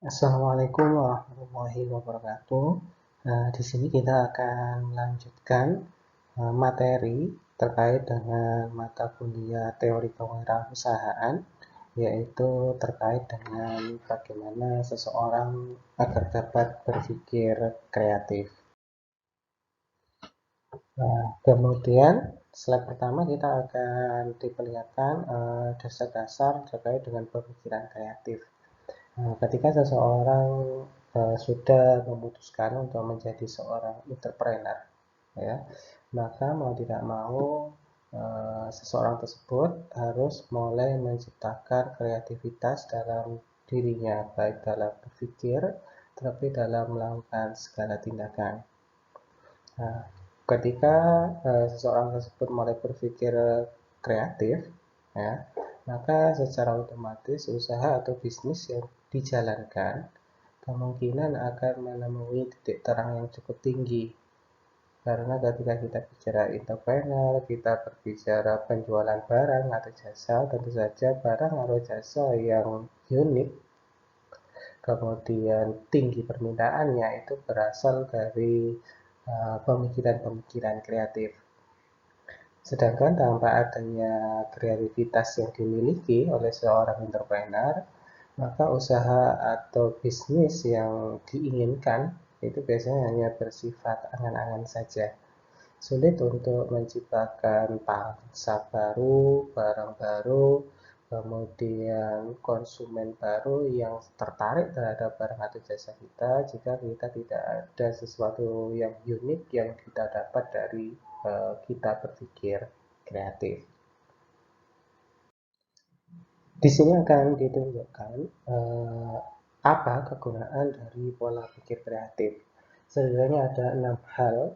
Assalamualaikum warahmatullahi wabarakatuh. Di sini kita akan melanjutkan materi terkait dengan mata kuliah teori kewirausahaan, yaitu terkait dengan bagaimana seseorang agar dapat berpikir kreatif. Kemudian slide pertama kita akan diperlihatkan dasar-dasar terkait dengan pemikiran kreatif. Ketika seseorang sudah memutuskan untuk menjadi seorang entrepreneur, ya, maka mau tidak mau seseorang tersebut harus mulai menciptakan kreativitas dalam dirinya, baik dalam berpikir, tetapi dalam melakukan segala tindakan. Nah, ketika seseorang tersebut mulai berpikir kreatif, ya, maka secara otomatis usaha atau bisnis yang dijalankan kemungkinan akan menemui titik terang yang cukup tinggi. Karena ketika kita bicara entrepreneur, kita berbicara penjualan barang atau jasa, tentu saja barang atau jasa yang unik, kemudian tinggi permintaannya itu berasal dari pemikiran-pemikiran kreatif. Sedangkan tanpa adanya kreativitas yang dimiliki oleh seorang entrepreneur, maka usaha atau bisnis yang diinginkan itu biasanya hanya bersifat angan-angan saja. Sulit untuk menciptakan pangsa baru, barang baru, kemudian konsumen baru yang tertarik terhadap barang atau jasa kita jika kita tidak ada sesuatu yang unik yang kita dapat dari kita berpikir kreatif. Di sini akan ditunjukkan apa kegunaan dari pola pikir kreatif. Setidaknya ada 6 hal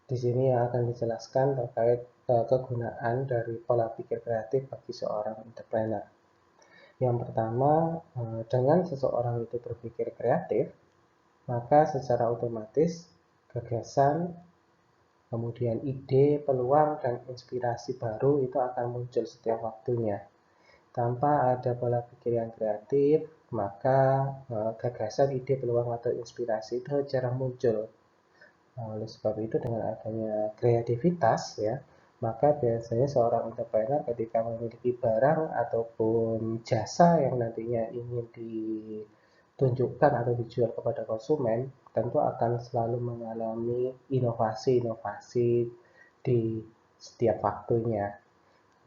di sini yang akan dijelaskan terkait kegunaan dari pola pikir kreatif bagi seorang entrepreneur. Yang pertama, dengan seseorang itu berpikir kreatif, maka secara otomatis gagasan, kemudian ide, peluang, dan inspirasi baru itu akan muncul setiap waktunya. Tanpa ada pola pikir yang kreatif, maka gagasan, ide, peluang, atau inspirasi itu jarang muncul. Oleh sebab itu dengan adanya kreativitas ya, maka biasanya seorang entrepreneur ketika memiliki barang ataupun jasa yang nantinya ingin ditunjukkan atau dijual kepada konsumen, tentu akan selalu mengalami inovasi-inovasi di setiap waktunya.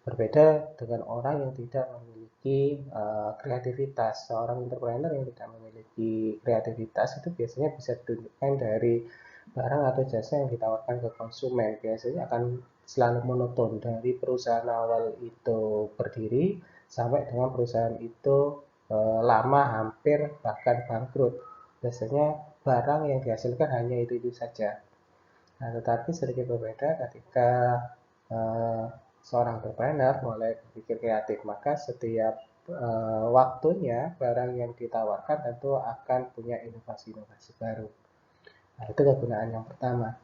Berbeda dengan orang yang tidak memiliki kreativitas. Seorang entrepreneur yang tidak memiliki kreativitas itu biasanya bisa ditunjukkan dari barang atau jasa yang ditawarkan ke konsumen. Biasanya akan selalu monoton dari perusahaan awal itu berdiri sampai dengan perusahaan itu lama, hampir bahkan bangkrut. Biasanya barang yang dihasilkan hanya itu saja. Nah, tetapi sedikit berbeda ketika uh, seorang entrepreneur mulai berpikir kreatif, maka setiap waktunya barang yang ditawarkan tentu akan punya inovasi-inovasi baru. Nah, itu kegunaan yang pertama.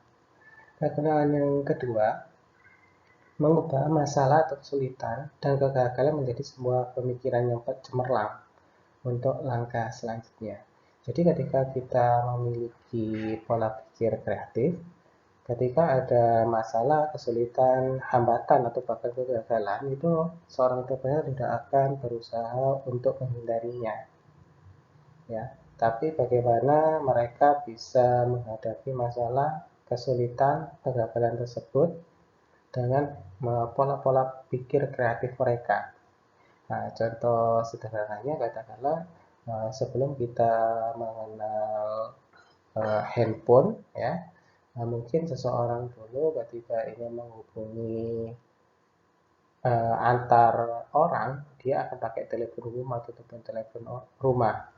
Kegunaan yang kedua, mengubah masalah atau kesulitan dan kegagalan menjadi sebuah pemikiran yang cemerlang untuk langkah selanjutnya. Jadi ketika kita memiliki pola pikir kreatif, ketika ada masalah, kesulitan, hambatan, atau bahkan kegagalan, itu seorang entrepreneur tidak akan berusaha untuk menghindarinya. Ya, tapi bagaimana mereka bisa menghadapi masalah, kesulitan, kegagalan tersebut dengan pola-pola pikir kreatif mereka. Nah, contoh sederhananya katakanlah sebelum kita mengenal handphone, ya, mungkin seseorang dulu ketika ingin menghubungi antar orang, dia akan pakai telepon rumah ataupun telepon rumah.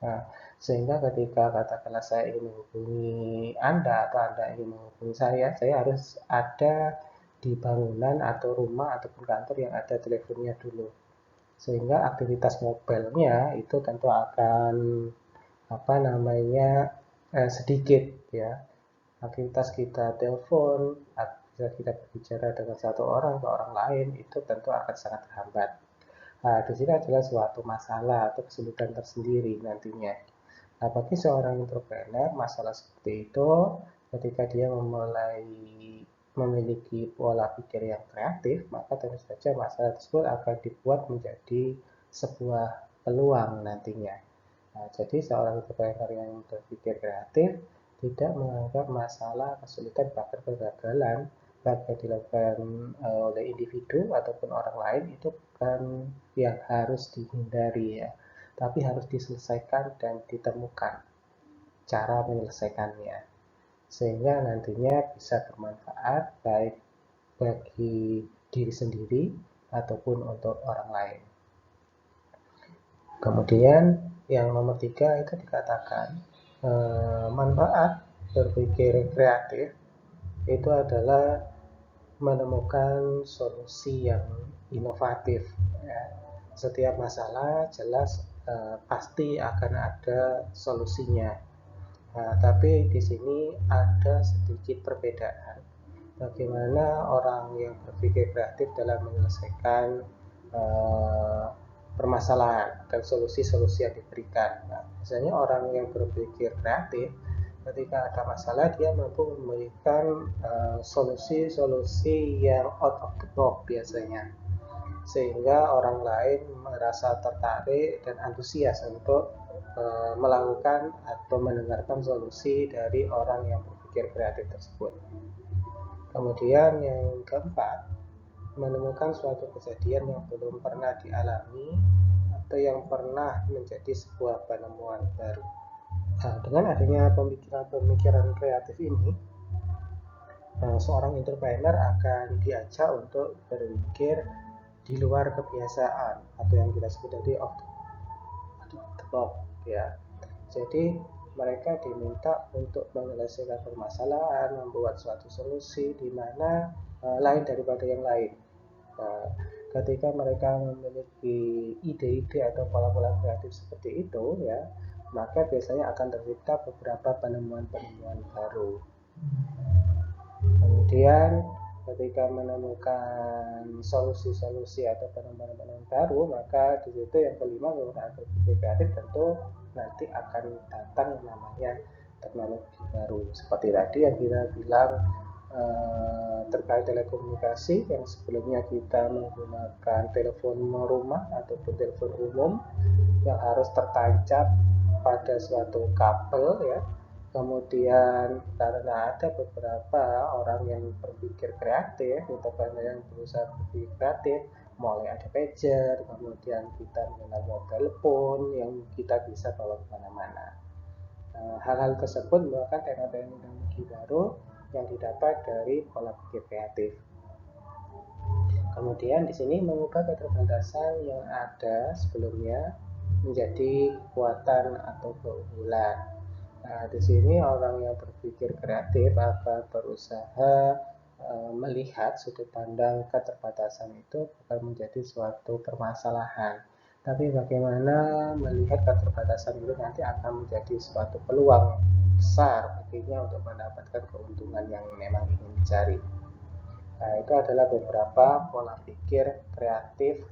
Nah, sehingga ketika katakanlah saya ingin menghubungi Anda atau Anda ingin menghubungi saya harus ada di bangunan atau rumah ataupun kantor yang ada teleponnya dulu. Sehingga aktivitas mobilnya itu tentu akan apa namanya sedikit ya. Aktivitas kita telepon, aktivitas kita berbicara dengan satu orang ke orang lain itu tentu akan sangat terhambat. Nah, di sini adalah suatu masalah atau kesulitan tersendiri nantinya. Nah, bagi seorang entrepreneur, masalah seperti itu ketika dia memulai memiliki pola pikir yang kreatif, maka tentu saja masalah tersebut akan dibuat menjadi sebuah peluang nantinya. Nah, jadi seorang entrepreneur yang berpikir kreatif tidak menganggap masalah, kesulitan, bahkan kegagalan baik yang dilakukan oleh individu ataupun orang lain itu bukan yang harus dihindari ya, tapi harus diselesaikan dan ditemukan cara menyelesaikannya sehingga nantinya bisa bermanfaat baik bagi diri sendiri ataupun untuk orang lain. Kemudian yang nomor 3 itu dikatakan manfaat berpikir kreatif itu adalah menemukan solusi yang inovatif. Ya. Setiap masalah jelas pasti akan ada solusinya. Nah, tapi di sini ada sedikit perbedaan. Bagaimana orang yang berpikir kreatif dalam menyelesaikan uh, permasalahan dan solusi-solusi yang diberikan. Nah, biasanya orang yang berpikir kreatif ketika ada masalah dia mampu memberikan solusi-solusi yang out of the box biasanya sehingga orang lain merasa tertarik dan antusias untuk melakukan atau mendengarkan solusi dari orang yang berpikir kreatif tersebut. Kemudian yang keempat, menemukan suatu kejadian yang belum pernah dialami atau yang pernah menjadi sebuah penemuan baru. Nah, dengan adanya pemikiran-pemikiran kreatif ini, seorang entrepreneur akan diajak untuk berpikir di luar kebiasaan atau yang kita sebut tadi off the box ya. Jadi mereka diminta untuk menyelesaikan permasalahan, membuat suatu solusi di mana lain daripada yang lain. Ketika mereka memiliki ide-ide atau pola-pola kreatif seperti itu ya, maka biasanya akan tercipta beberapa penemuan-penemuan baru. Kemudian ketika menemukan solusi-solusi atau penemuan-penemuan baru, maka di situ yang kelima menggunakan berpikir kreatif tentu nanti akan datang yang namanya teknologi baru. Seperti tadi yang kita bilang terkait telekomunikasi yang sebelumnya kita menggunakan telepon rumah ataupun telepon umum yang harus tertancap pada suatu kabel ya. Kemudian karena ada beberapa orang yang berpikir kreatif, entrepreneur yang berusaha berpikir kreatif, mulai ada pager, kemudian kita mengenal mobile phone yang kita bisa bawa kemana-mana. Hal-hal tersebut merupakan teknologi baru yang didapat dari pola pikir kreatif. Kemudian di sini mengubah keterbatasan yang ada sebelumnya menjadi kekuatan atau keunggulan. Nah, di sini orang yang berpikir kreatif akan berusaha melihat sudut pandang keterbatasan itu bukan menjadi suatu permasalahan, tapi bagaimana melihat keterbatasan itu nanti akan menjadi suatu peluang besar baginya untuk mendapatkan keuntungan yang memang ingin dicari. Nah, itu adalah beberapa pola pikir kreatif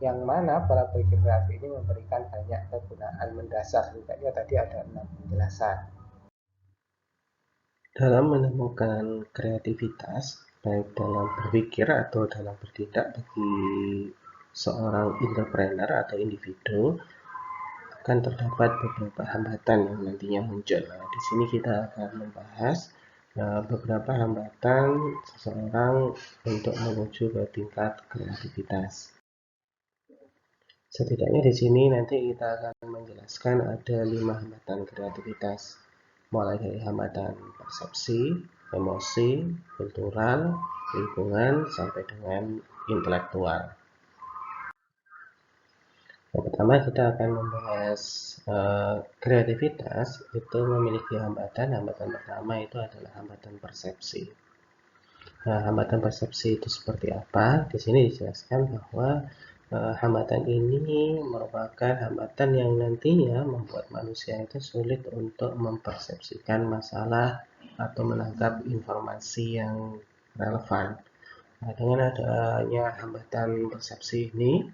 yang mana pola pikir kreatif ini memberikan banyak kegunaan mendasar. Setidaknya tadi ada 6 penjelasan. Dalam menemukan kreativitas, baik dalam berpikir atau dalam bertindak bagi seorang entrepreneur atau individu, akan terdapat beberapa hambatan yang nantinya muncul. Nah, di sini kita akan membahas beberapa hambatan seseorang untuk menuju ke tingkat kreativitas. Setidaknya di sini nanti kita akan menjelaskan ada 5 hambatan kreativitas, mulai dari hambatan persepsi, emosi, kultural, lingkungan, sampai dengan intelektual. Yang pertama kita akan membahas kreativitas itu memiliki hambatan. Hambatan pertama itu adalah hambatan persepsi. Nah, hambatan persepsi itu seperti apa? Di sini dijelaskan bahwa hambatan ini merupakan hambatan yang nantinya membuat manusia itu sulit untuk mempersepsikan masalah atau menangkap informasi yang relevan. Nah, dengan adanya hambatan persepsi ini,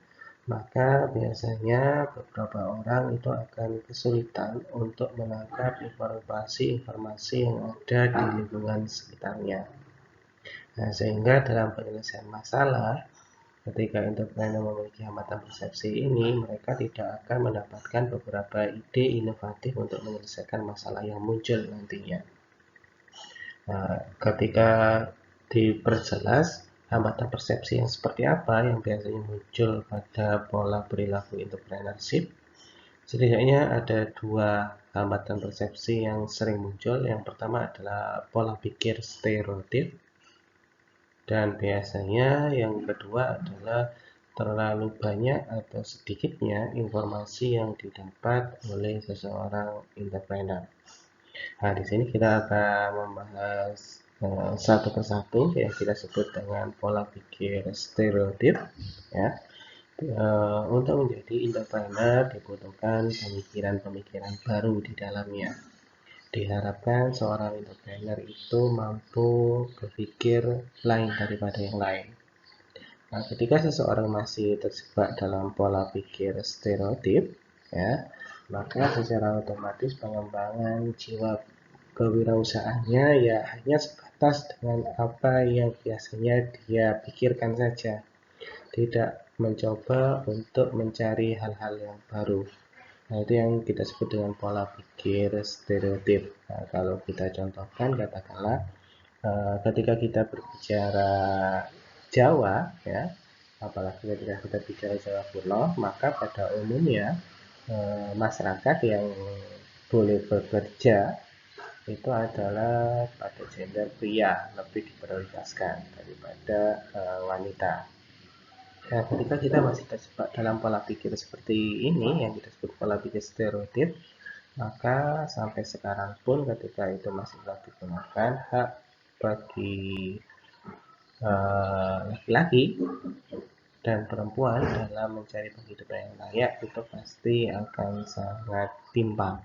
maka biasanya beberapa orang itu akan kesulitan untuk menangkap informasi-informasi yang ada di lingkungan sekitarnya. Nah, sehingga dalam penyelesaian masalah, ketika entrepreneur memiliki hambatan persepsi ini, mereka tidak akan mendapatkan beberapa ide inovatif untuk menyelesaikan masalah yang muncul nantinya. Nah, ketika diperjelas hambatan persepsi yang seperti apa yang biasanya muncul pada pola perilaku entrepreneurship, setidaknya ada dua hambatan persepsi yang sering muncul. Yang pertama adalah pola pikir stereotip, dan biasanya yang kedua adalah terlalu banyak atau sedikitnya informasi yang didapat oleh seseorang entrepreneur. Nah, di sini kita akan membahas satu persatu yang kita sebut dengan pola pikir stereotip. Ya, untuk menjadi entrepreneur dibutuhkan pemikiran-pemikiran baru di dalamnya. Diharapkan seorang entrepreneur itu mampu berpikir lain daripada yang lain. Nah, ketika seseorang masih terjebak dalam pola pikir stereotip, ya, maka secara otomatis pengembangan jiwa kewirausahaannya ya hanya sebatas dengan apa yang biasanya dia pikirkan saja, tidak mencoba untuk mencari hal-hal yang baru. Nah, itu yang kita sebut dengan pola pikir stereotip. Nah, kalau kita contohkan, katakanlah ketika kita berbicara Jawa, ya, apalagi ketika kita bicara Jawa kuno, maka pada umumnya masyarakat yang boleh bekerja itu adalah pada gender pria, lebih diprioritaskan daripada wanita. Nah, ketika kita masih terjebak dalam pola pikir seperti ini, yang kita sebut pola pikir stereotip, maka sampai sekarang pun ketika itu masih tetap digunakan, hak bagi laki-laki dan perempuan dalam mencari penghidupan yang layak itu pasti akan sangat timpang.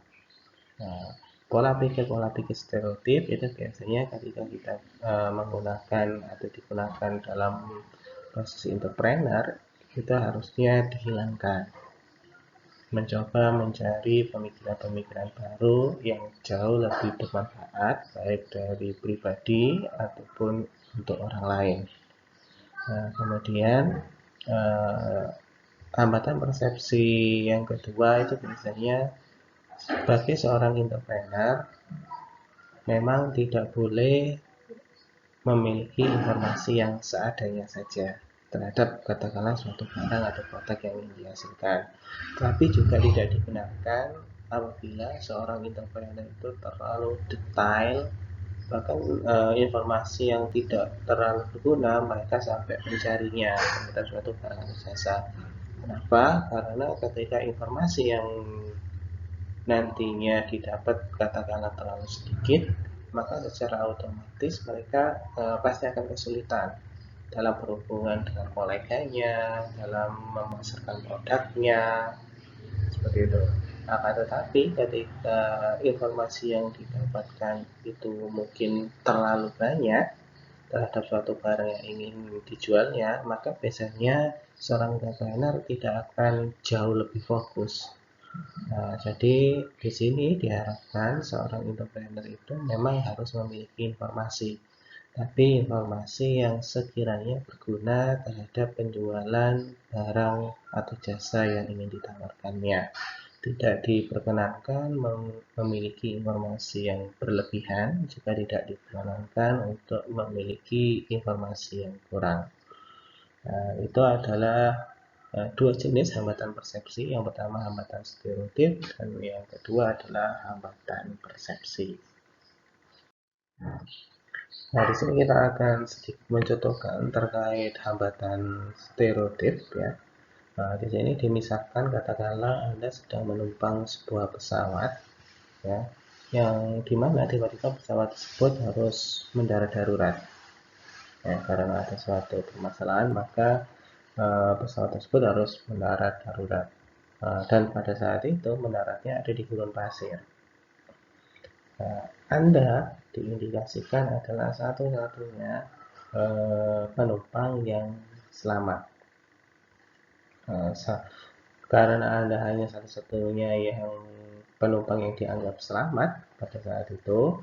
Nah, pola pikir stereotip itu biasanya ketika kita menggunakan atau digunakan dalam proses entrepreneur itu harusnya dihilangkan. Mencoba mencari pemikiran-pemikiran baru yang jauh lebih bermanfaat baik dari pribadi ataupun untuk orang lain. Nah, kemudian hambatan persepsi yang kedua itu biasanya sebagai seorang entrepreneur memang tidak boleh memiliki informasi yang seadanya saja terhadap katakanlah suatu barang atau produk yang ingin dihasilkan. Tapi juga tidak dibenarkan apabila seorang entrepreneur itu terlalu detail, bahkan informasi yang tidak terlalu berguna mereka sampai mencarinya terhadap suatu barang atau jasa. Kenapa? Karena ketika informasi yang nantinya didapat katakanlah terlalu sedikit, maka secara otomatis mereka pasti akan kesulitan dalam berhubungan dengan koleganya, dalam memasarkan produknya, seperti itu. Akan tetapi ketika informasi yang didapatkan itu mungkin terlalu banyak terhadap suatu barang yang ingin dijualnya, maka biasanya seorang entrepreneur tidak akan jauh lebih fokus. Nah, jadi di sini diharapkan seorang entrepreneur itu memang harus memiliki informasi, tapi informasi yang sekiranya berguna terhadap penjualan barang atau jasa yang ingin ditawarkannya. Tidak diperkenankan memiliki informasi yang berlebihan, juga tidak diperkenankan untuk memiliki informasi yang kurang. Nah, itu adalah dua jenis hambatan persepsi. Yang pertama hambatan stereotip dan yang kedua adalah hambatan persepsi. Nah, di sini kita akan sedikit mencontohkan terkait hambatan stereotip, ya. Nah, di sini dimisalkan katakanlah Anda sedang menumpang sebuah pesawat, ya, yang dimana tiba-tiba pesawat tersebut harus mendarat darurat. Ya, karena ada suatu permasalahan, maka pesawat tersebut harus mendarat darurat. Dan pada saat itu mendaratnya ada di gurun pasir. Nah, Anda diindikasikan adalah satu-satunya penumpang yang selamat. Karena Anda hanya satu-satunya yang penumpang yang dianggap selamat pada saat itu,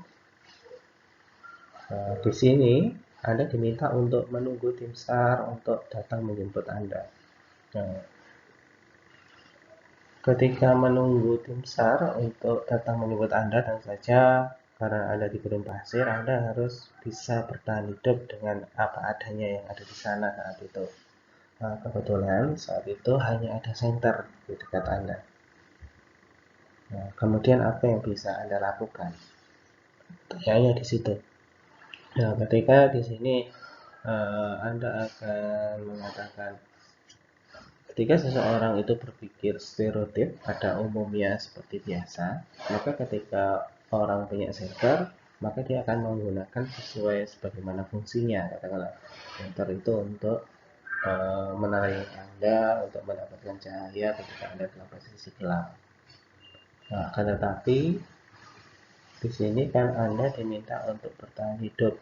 di sini Anda diminta untuk menunggu tim SAR untuk datang menjemput Anda. Nah, ketika menunggu tim SAR untuk datang menjemput Anda, tentu saja karena Anda di gurun pasir, Anda harus bisa bertahan hidup dengan apa adanya yang ada di sana saat itu. Nah, kebetulan saat itu hanya ada senter di dekat Anda. Nah, kemudian apa yang bisa Anda lakukan? Hanya di situ. Nah, ketika di sini Anda akan mengatakan, ketika seseorang itu berpikir stereotip pada umumnya seperti biasa, maka ketika orang punya senter, maka dia akan menggunakan sesuai sebagaimana fungsinya. Katakanlah, senter itu untuk menarik Anda untuk mendapatkan cahaya ketika Anda dalam posisi gelap. Nah, akan tetapi di sini kan Anda diminta untuk bertahan hidup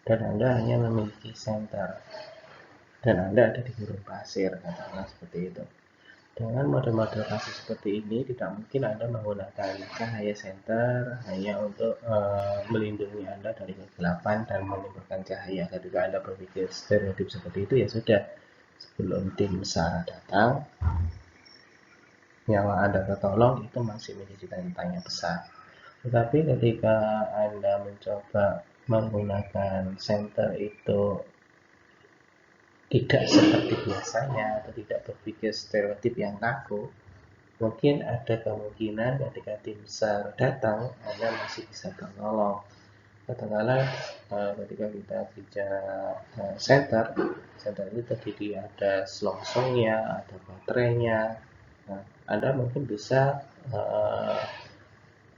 dan Anda hanya memiliki senter dan Anda ada di gurun pasir, katakanlah seperti itu. Dengan model-model kasus seperti ini tidak mungkin Anda menggunakan cahaya senter hanya untuk melindungi Anda dari kegelapan dan menimbulkan cahaya. Ketika Anda berpikir stereotip seperti itu, ya sudah, sebelum tim SAR datang, nyawa Anda tertolong, itu masih menjadi tanda tanya besar. Tetapi ketika Anda mencoba menggunakan senter itu tidak seperti biasanya atau tidak berpikir stereotip yang kaku, mungkin ada kemungkinan ketika tim SAR datang, Anda masih bisa tertolong. Katakanlah ketika kita bicara senter itu terdiri ada selongsongnya, ada baterainya. Nah, Anda mungkin bisa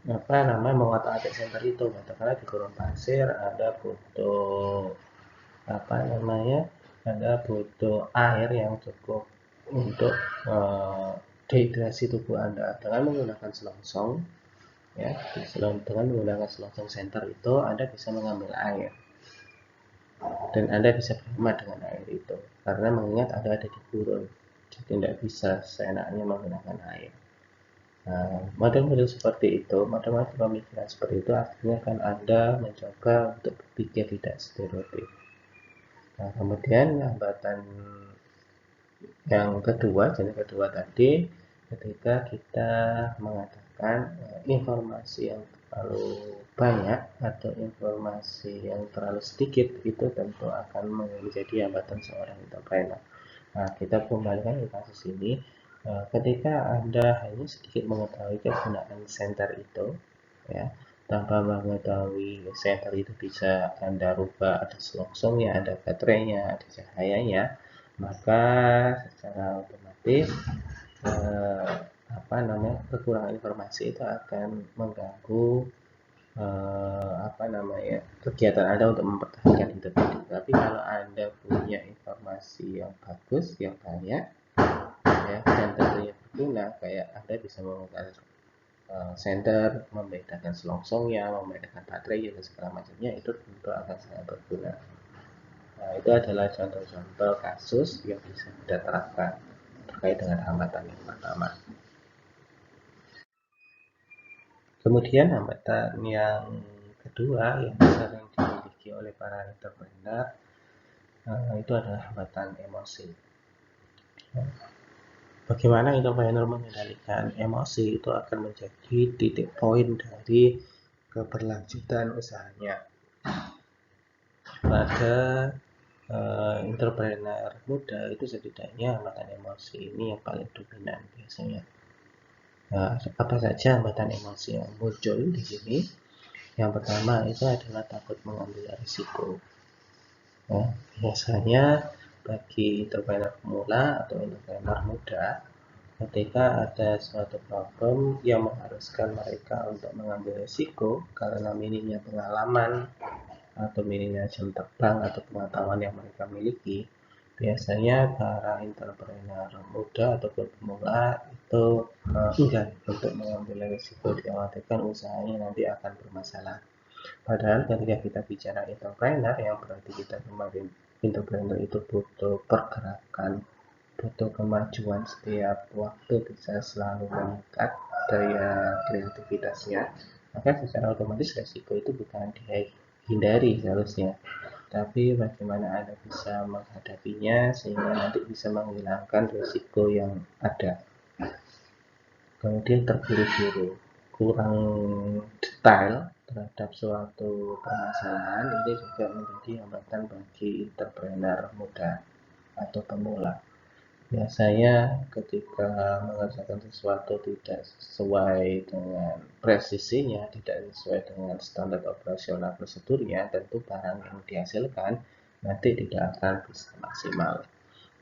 mengotak-atik senter itu. Katakanlah di gurun pasir Anda butuh Anda butuh air yang cukup untuk dehidrasi tubuh Anda dengan menggunakan selongsong, ya, dengan menggunakan selongsong senter itu Anda bisa mengambil air dan Anda bisa berhemat dengan air itu karena mengingat Anda ada di gurun, jadi tidak bisa seenaknya menggunakan air. Nah, model-model seperti itu, model-model pemikiran seperti itu artinya kan Anda mencoba untuk berpikir tidak stereotip. Nah, kemudian hambatan yang kedua, jenis kedua tadi, ketika kita mengatakan informasi yang terlalu banyak atau informasi yang terlalu sedikit, itu tentu akan menjadi hambatan seorang entrepreneur. Nah, kita kembalikan ke kasus ini, ketika Anda hanya sedikit mengetahui kegunaan center itu, ya, tanpa mengetahui center itu bisa Anda rubah, ada selongsongnya, ada baterainya, ada cahayanya, maka secara otomatis kekurangan informasi itu akan mengganggu kegiatan Anda untuk mempertahankan hidup ini. Tapi kalau Anda punya informasi yang bagus, yang banyak, ya, dan tentunya berguna, kayak Anda bisa menggunakan senter, membedakan selongsongnya, membedakan baterai dan segala macamnya, itu tentu akan sangat berguna. Nah, itu adalah contoh-contoh kasus yang bisa kita terapkan terkait dengan hambatan yang pertama. Kemudian hambatan yang kedua yang sering dimiliki oleh para entrepreneur itu adalah hambatan emosi. Bagaimana entrepreneur mengendalikan emosi itu akan menjadi titik poin dari keberlanjutan usahanya. Pada entrepreneur muda itu setidaknya hambatan emosi ini yang paling dominan biasanya. Apa saja hambatan emosi yang muncul di sini? Yang pertama itu adalah takut mengambil risiko. Ya, biasanya bagi entrepreneur pemula atau entrepreneur muda, ketika ada suatu problem yang mengharuskan mereka untuk mengambil risiko karena minimnya pengalaman atau minimnya jam terbang atau pengetahuan yang mereka miliki, biasanya para entrepreneur muda ataupun pemula itu enggan untuk mengambil risiko, dikhawatirkan usahanya nanti akan bermasalah. Padahal ketika kita bicara entrepreneur, yang berarti kita kemarin entrepreneur itu butuh pergerakan, butuh kemajuan setiap waktu, bisa selalu meningkat daya kreativitasnya, maka secara otomatis resiko itu bukan dihindari seharusnya, tapi bagaimana Anda bisa menghadapinya sehingga nanti bisa menghilangkan risiko yang ada. Kemudian terburu-buru, kurang detail terhadap suatu permasalahan, ini juga menjadi hambatan bagi entrepreneur muda atau pemula. Biasanya ketika mengerjakan sesuatu tidak sesuai dengan presisinya, tidak sesuai dengan standar operasional prosedurnya, tentu barang yang dihasilkan nanti tidak akan bisa maksimal.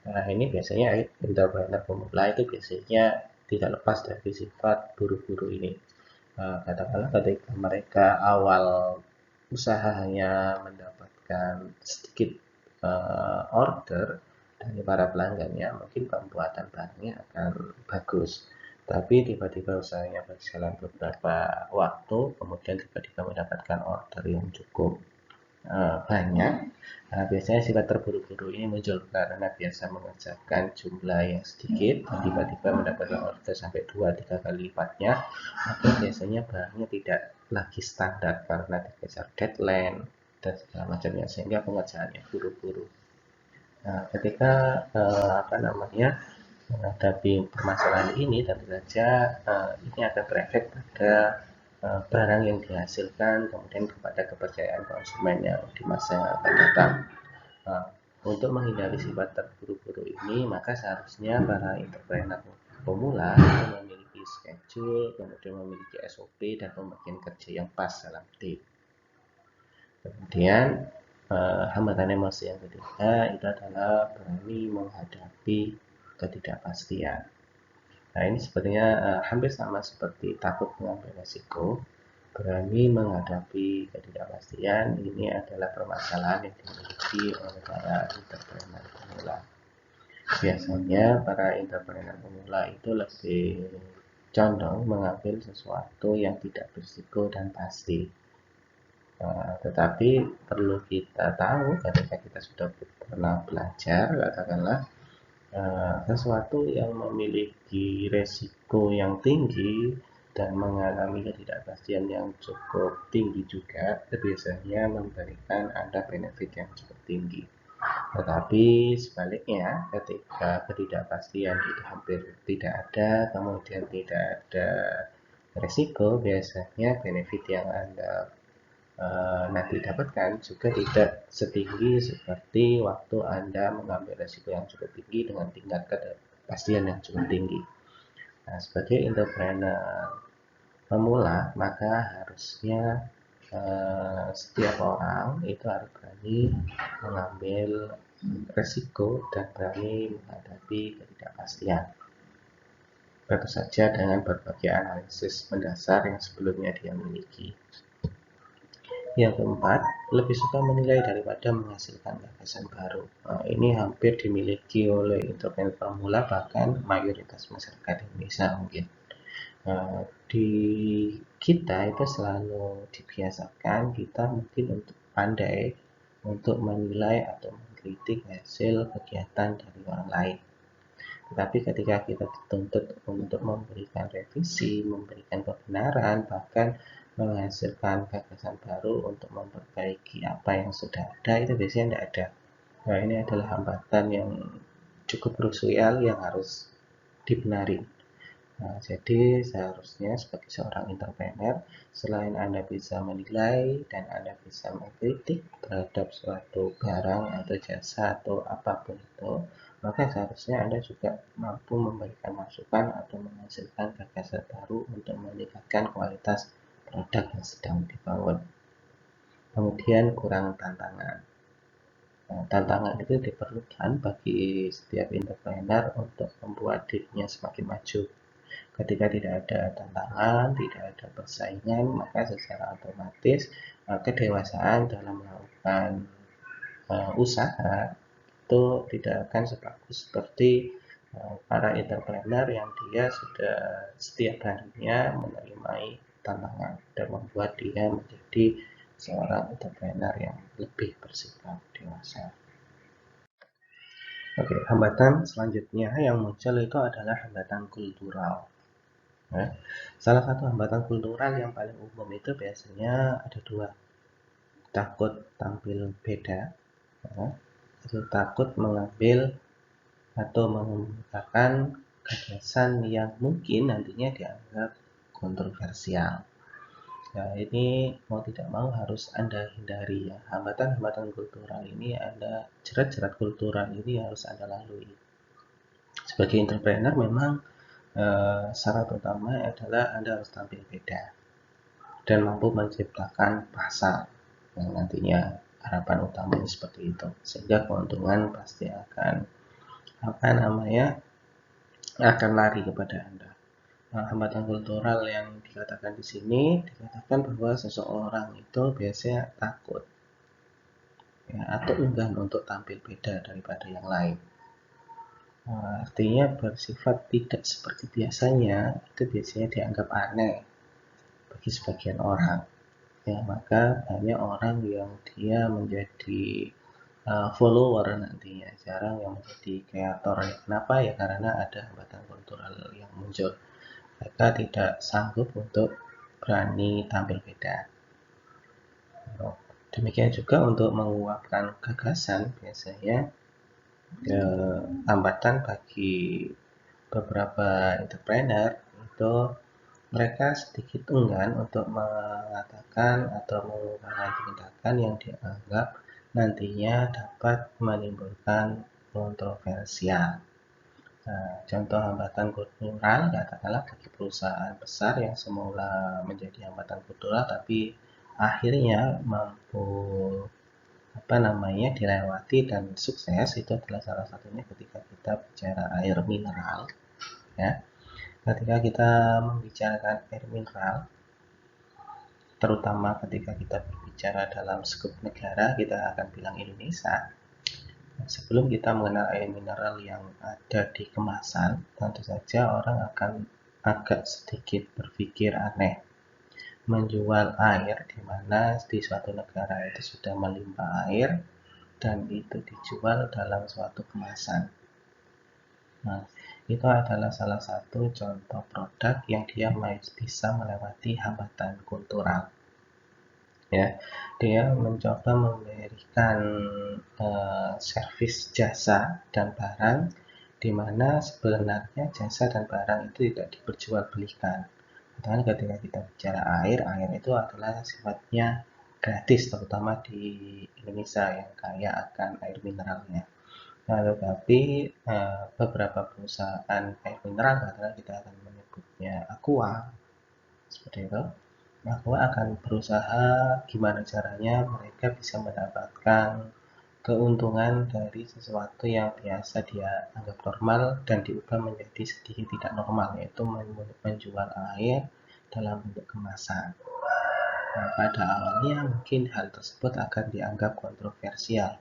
Nah, ini biasanya entrepreneur pemula itu biasanya tidak lepas dari sifat buru-buru ini. Katakanlah ketika mereka awal usaha hanya mendapatkan sedikit order dari para pelanggannya, mungkin pembuatan barangnya akan bagus. Tapi tiba-tiba usahanya berjalan beberapa waktu, kemudian tiba-tiba mendapatkan order yang cukup banyak. Nah, biasanya sifat terburu-buru ini muncul karena biasa mengerjakan jumlah yang sedikit dan tiba-tiba mendapatkan order sampai 2-3 kali lipatnya, maka biasanya barangnya tidak lagi standar karena dikejar deadline dan segala macamnya, sehingga pengerjaannya buru-buru. Nah, ketika menghadapi permasalahan ini, tentu saja ini akan berefek pada barang yang dihasilkan, kemudian kepada kepercayaan konsumen yang di masa yang akan datang. Nah, untuk menghindari sifat terburu-buru ini, maka seharusnya para entrepreneur pemula itu memiliki schedule, kemudian memiliki SOP dan pembagian kerja yang pas dalam tim. Kemudian hambatan emosi yang ketiga itu adalah berani menghadapi ketidakpastian. Nah, ini sebenarnya hampir sama seperti takut mengambil resiko. Berani menghadapi ketidakpastian ini adalah permasalahan yang dimiliki oleh para entrepreneur pemula. Biasanya para entrepreneur pemula itu lebih condong mengambil sesuatu yang tidak berisiko dan pasti. Tetapi perlu kita tahu ketika kita sudah pernah belajar, katakanlah sesuatu yang memiliki resiko yang tinggi dan mengalami ketidakpastian yang cukup tinggi juga, biasanya memberikan Anda benefit yang cukup tinggi. Tetapi sebaliknya, ketika ketidakpastian itu hampir tidak ada, kemudian tidak ada resiko, biasanya benefit yang Anda nanti dapatkan juga tidak setinggi seperti waktu Anda mengambil resiko yang cukup tinggi dengan tingkat kepastian yang cukup tinggi. Nah, sebagai entrepreneur pemula, maka harusnya setiap orang itu harus berani mengambil resiko dan berani menghadapi ketidakpastian. Tentu saja dengan berbagai analisis mendasar yang sebelumnya dia miliki. Yang keempat, lebih suka menilai daripada menghasilkan gagasan baru. Nah, ini hampir dimiliki oleh entrepreneur pemula, bahkan mayoritas masyarakat Indonesia mungkin. Di kita itu selalu dibiasakan kita mungkin untuk pandai untuk menilai atau mengkritik hasil kegiatan dari orang lain. Tetapi ketika kita dituntut untuk memberikan revisi, memberikan kebenaran, bahkan menghasilkan gagasan baru untuk memperbaiki apa yang sudah ada, itu biasanya tidak ada. Nah, ini adalah hambatan yang cukup krusial yang harus dibenarin. Nah, jadi seharusnya sebagai seorang entrepreneur, selain Anda bisa menilai dan Anda bisa mengkritik terhadap suatu barang atau jasa atau apapun itu, maka seharusnya Anda juga mampu memberikan masukan atau menghasilkan gagasan baru untuk meningkatkan kualitas produk yang sedang dibangun. Kemudian kurang tantangan. Nah, tantangan itu diperlukan bagi setiap entrepreneur untuk membuat dirinya semakin maju. Ketika tidak ada tantangan, tidak ada persaingan, maka secara otomatis kedewasaan dalam melakukan usaha itu tidak akan sebagus seperti para entrepreneur yang dia sudah setiap harinya menerima tantangan dan membuat dia menjadi seorang entrepreneur yang lebih bersikap dewasa. Oke, hambatan selanjutnya yang muncul itu adalah hambatan kultural. Ya. Salah satu hambatan kultural yang paling umum itu biasanya ada dua. Takut tampil beda, ya. Itu takut mengambil atau mengungkapkan gagasan yang mungkin nantinya dianggap kontroversial. Nah, ini mau tidak mau harus Anda hindari ya. Hambatan-hambatan kultural ini Anda, jerat-jerat kultural ini harus Anda lalui. Sebagai entrepreneur memang syarat utama adalah Anda harus tampil beda dan mampu menciptakan pasar yang nantinya harapan utamanya seperti itu. Sehingga keuntungan pasti akan akan lari kepada Anda. Nah, hambatan kultural yang dikatakan di sini dikatakan bahwa seseorang itu biasanya takut ya, atau enggan untuk tampil beda daripada yang lain. Nah, artinya bersifat tidak seperti biasanya itu biasanya dianggap aneh bagi sebagian orang. Ya, maka banyak orang yang dia menjadi follower nantinya, jarang yang menjadi kreator. Kenapa ya? Karena ada hambatan kultural yang muncul. Mereka tidak sanggup untuk berani tampil beda. Demikian juga untuk menguapkan gagasan biasanya hambatan bagi beberapa entrepreneur itu mereka sedikit enggan untuk mengatakan atau menggunakan tindakan yang dianggap nantinya dapat menimbulkan kontroversial. Nah, contoh hambatan kultural katakanlah bagi perusahaan besar yang semula menjadi hambatan kultural tapi akhirnya mampu dilewati dan sukses, itu adalah salah satunya ketika kita bicara air mineral ya. Ketika kita membicarakan air mineral, terutama ketika kita berbicara dalam skup negara, kita akan bilang Indonesia. Sebelum kita mengenal air mineral yang ada di kemasan, tentu saja orang akan agak sedikit berpikir aneh. Menjual air di mana di suatu negara itu sudah melimpah air dan itu dijual dalam suatu kemasan. Nah, itu adalah salah satu contoh produk yang dia bisa melewati hambatan kultural. Ya, dia mencoba memberikan servis jasa dan barang di mana sebenarnya jasa dan barang itu tidak diperjualbelikan. Karena ketika kita bicara air, air itu adalah sifatnya gratis, terutama di Indonesia yang kaya akan air mineralnya. Nah, tetapi beberapa perusahaan air mineral, karena kita akan menyebutnya Aqua, seperti itu. Aqua akan berusaha gimana caranya mereka bisa mendapatkan keuntungan dari sesuatu yang biasa dia anggap normal dan diubah menjadi sedikit tidak normal, yaitu menjual air dalam bentuk kemasan. Nah, pada awalnya mungkin hal tersebut akan dianggap kontroversial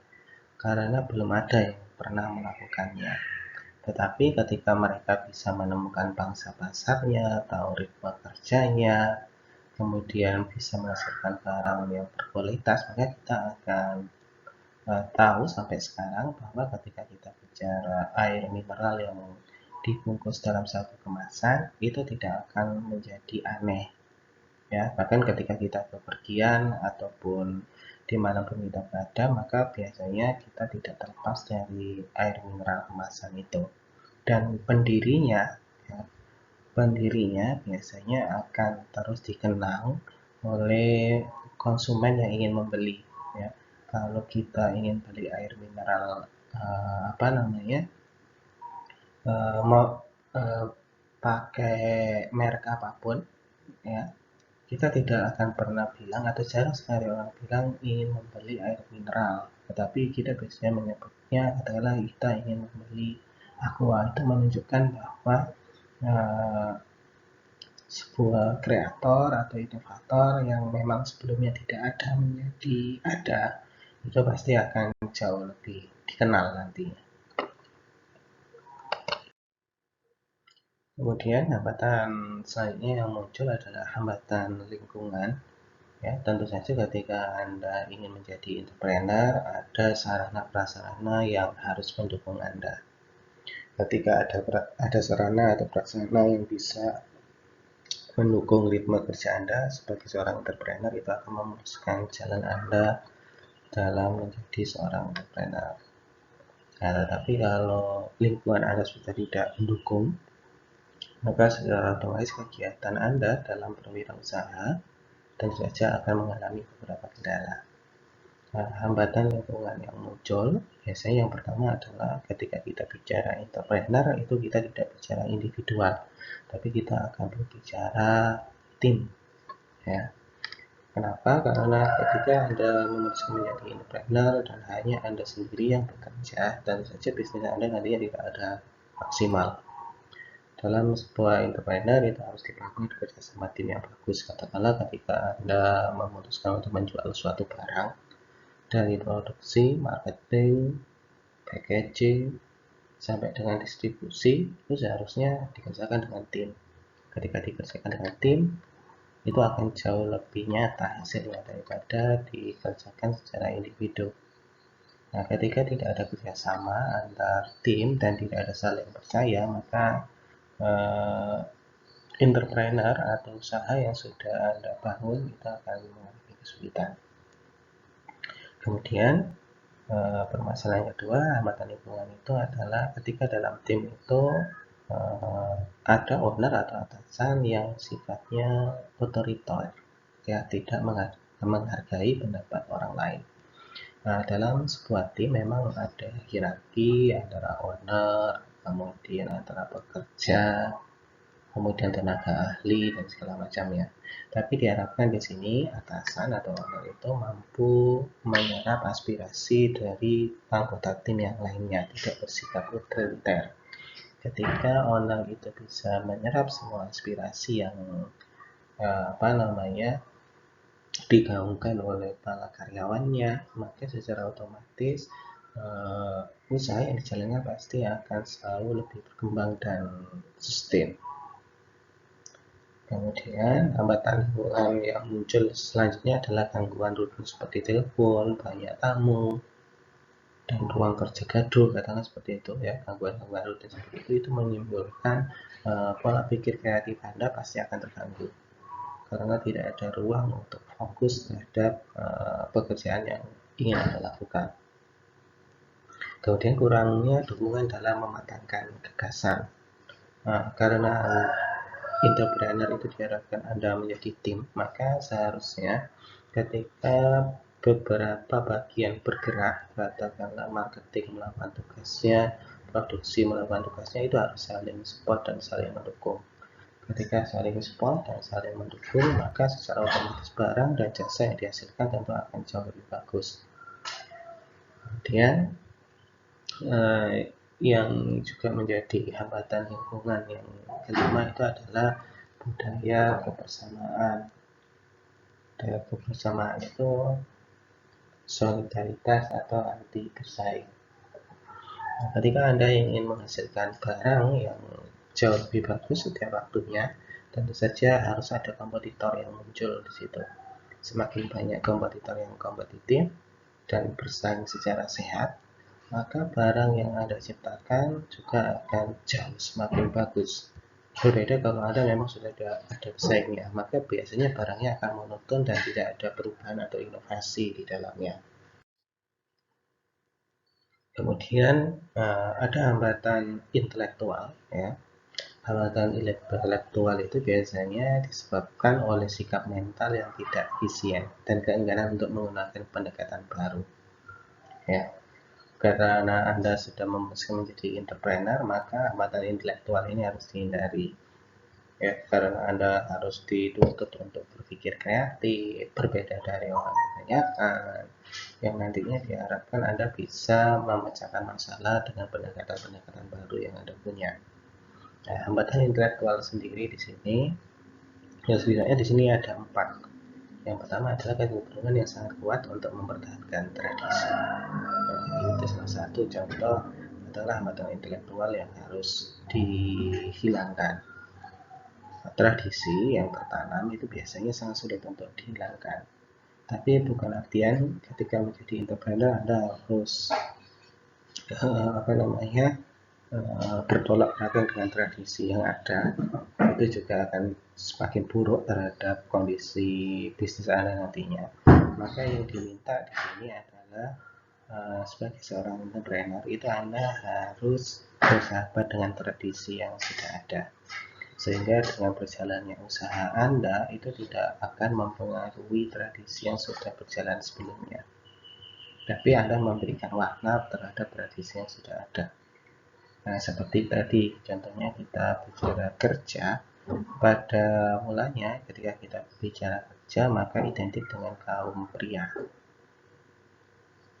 karena belum ada yang pernah melakukannya. Tetapi ketika mereka bisa menemukan pangsa pasarnya, tahu ritme kerjanya, kemudian bisa menghasilkan barang yang berkualitas, maka kita akan tahu sampai sekarang bahwa ketika kita bicara air mineral yang dibungkus dalam satu kemasan, itu tidak akan menjadi aneh. Ya, bahkan ketika kita bepergian ataupun dimanapun kita berada, maka biasanya kita tidak terlepas dari air mineral kemasan itu. Dan ya, pendirinya biasanya akan terus dikenang oleh konsumen yang ingin membeli. Ya, kalau kita ingin beli air mineral mau pakai merek apapun, ya kita tidak akan pernah bilang atau jarang sekali orang bilang ingin membeli air mineral, tetapi kita biasanya menyebutnya adalah kita ingin membeli aqua. Itu menunjukkan bahwa uh, sebuah kreator atau inovator yang memang sebelumnya tidak ada menjadi ada, itu pasti akan jauh lebih dikenal nantinya. Kemudian hambatan selanjutnya yang muncul adalah hambatan lingkungan. Ya, tentu saja ketika Anda ingin menjadi entrepreneur, ada sarana prasarana yang harus mendukung Anda. Ketika ada sarana atau prasarana yang bisa mendukung ritme kerja Anda sebagai seorang entrepreneur, itu akan memuluskan jalan Anda dalam menjadi seorang entrepreneur. Nah, tetapi kalau lingkungan Anda sudah tidak mendukung, maka secara otomatis kegiatan Anda dalam berwirausaha tentu saja akan mengalami beberapa kendala. Nah, hambatan lingkungan yang muncul biasanya yang pertama adalah ketika kita bicara entrepreneur itu kita tidak bicara individual, tapi kita akan berbicara tim. Ya. Kenapa? Karena ketika Anda memutuskan menjadi entrepreneur dan hanya Anda sendiri yang bekerja, tentu saja bisnis Anda nantinya tidak ada maksimal. Dalam sebuah entrepreneur itu harus dibangun kerjasama tim yang bagus. Katakanlah ketika Anda memutuskan untuk menjual suatu barang, dari produksi, marketing, packaging, sampai dengan distribusi, itu seharusnya dikerjakan dengan tim. Ketika dikerjakan dengan tim, itu akan jauh lebih nyata hasilnya daripada dikerjakan secara individu. Nah, ketika tidak ada kerjasama antar tim dan tidak ada saling percaya, maka entrepreneur atau usaha yang sudah Anda bangun itu akan mengalami kesulitan. Kemudian permasalahan kedua, hambatan lingkungan itu adalah ketika dalam tim itu ada owner atau atasan yang sifatnya otoriter, ya tidak menghargai pendapat orang lain. Nah, dalam sebuah tim memang ada hierarki antara owner, kemudian antara pekerja, kemudian tenaga ahli dan segala macamnya. Tapi diharapkan di sini atasan atau owner itu mampu menyerap aspirasi dari anggota tim yang lainnya, tidak bersikap otoriter. Ketika owner itu bisa menyerap semua aspirasi yang digaungkan oleh para karyawannya, maka secara otomatis usaha yang dijalankan pasti akan selalu lebih berkembang dan sustain. Kemudian hambatan lingkungan yang muncul selanjutnya adalah gangguan rutin seperti telepon, banyak tamu, dan ruang kerja gaduh, katakanlah seperti itu ya. Gangguan-gangguan rutin seperti itu menimbulkan pola pikir kreatif Anda pasti akan terganggu karena tidak ada ruang untuk fokus terhadap pekerjaan yang ingin Anda lakukan. Kemudian kurangnya dukungan dalam mematangkan gagasan. Nah, karena entrepreneur itu diharapkan Anda menjadi tim, maka seharusnya ketika beberapa bagian bergerak, katakanlah marketing melakukan tugasnya, produksi melakukan tugasnya, itu harus saling support dan saling mendukung. Ketika saling support dan saling mendukung, maka secara otomatis barang dan jasa yang dihasilkan tentu akan jauh lebih bagus. Kemudian yang juga menjadi hambatan lingkungan yang kelima itu adalah budaya kebersamaan. Budaya kebersamaan itu solidaritas atau anti bersaing. Nah, ketika Anda ingin menghasilkan barang yang jauh lebih bagus setiap waktunya, tentu saja harus ada kompetitor yang muncul di situ. Semakin banyak kompetitor yang kompetitif dan bersaing secara sehat, maka barang yang Anda ciptakan juga akan jauh semakin bagus. Berbeda kalau Anda memang sudah ada pesaingnya, maka biasanya barangnya akan monoton dan tidak ada perubahan atau inovasi di dalamnya. Kemudian ada hambatan intelektual, ya. Hambatan intelektual itu biasanya disebabkan oleh sikap mental yang tidak efisien dan keengganan untuk menggunakan pendekatan baru. Ya, karena Anda sudah memutuskan menjadi entrepreneur, maka hambatan intelektual ini harus dihindari. Ya, karena Anda harus dituntut untuk berpikir kreatif, berbeda dari orang kebanyakan, yang nantinya diharapkan Anda bisa memecahkan masalah dengan pendekatan-pendekatan baru yang Anda punya. Nah, hambatan intelektual sendiri di sini, ya setidaknya di sini ada 4. Yang pertama adalah kecenderungan yang sangat kuat untuk mempertahankan tradisi. Nah, itu salah satu contoh adalah hambatan intelektual yang harus dihilangkan. tradisi yang tertanam itu biasanya sangat sulit untuk dihilangkan. Tapi bukan artian ketika menjadi entrepreneur Anda harus bertolak belakang dengan tradisi yang ada. Itu juga akan semakin buruk terhadap kondisi bisnis Anda nantinya. Maka yang diminta di sini adalah sebagai seorang entrepreneur itu Anda harus bersahabat dengan tradisi yang sudah ada, sehingga dengan berjalannya usaha Anda itu tidak akan mempengaruhi tradisi yang sudah berjalan sebelumnya, tapi Anda memberikan warna terhadap tradisi yang sudah ada. Nah, seperti tadi contohnya kita bicara kerja, pada mulanya ketika kita bicara kerja maka identik dengan kaum pria.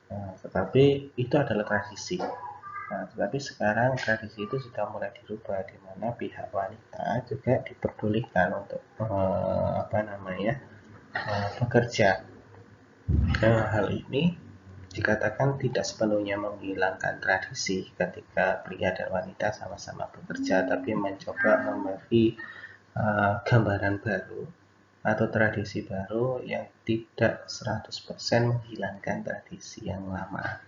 Nah, tetapi itu adalah tradisi. Nah, tetapi sekarang tradisi itu sudah mulai dirubah, di mana pihak wanita juga diperbolehkan untuk bekerja. Nah, hal ini dikatakan tidak sepenuhnya menghilangkan tradisi ketika pria dan wanita sama-sama bekerja, tapi mencoba memberi gambaran baru atau tradisi baru yang tidak 100% menghilangkan tradisi yang lama.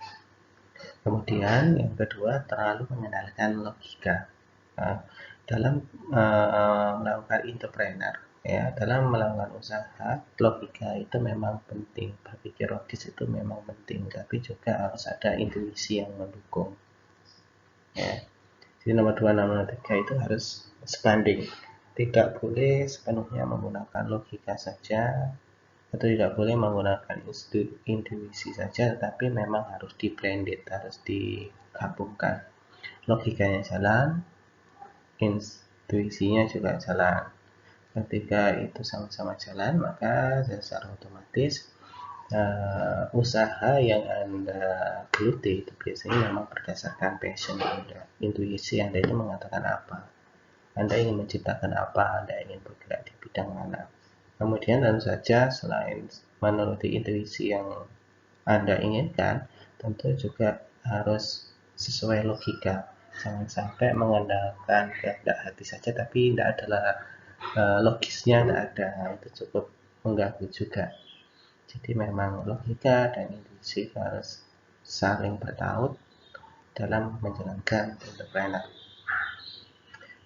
Kemudian yang kedua, terlalu mengandalkan logika. Dalam melakukan entrepreneur, ya, dalam melakukan usaha, logika itu memang penting, berpikir logis itu memang penting, tapi juga harus ada intuisi yang mendukung. Ya. Jadi nomor 2, nomor 3 itu harus sebanding. Tidak boleh sepenuhnya menggunakan logika saja, atau tidak boleh menggunakan intuisi saja, tapi memang harus di-blended, harus digabungkan. Logikanya jalan, intuisinya juga jalan. Ketika itu sama-sama jalan, maka secara otomatis usaha yang Anda geluti itu biasanya memang berdasarkan passion Anda. Intuisi Anda itu mengatakan apa, Anda ingin menciptakan apa, Anda ingin bergerak di bidang mana. Kemudian tentu saja selain menuruti intuisi yang Anda inginkan, tentu juga harus sesuai logika. Jangan sampai mengandalkan kehendak hati saja tapi tidak adalah logisnya, tidak ada, itu cukup mengganggu juga. Jadi memang logika dan intuisi harus saling bertaut dalam menjalankan entrepreneur.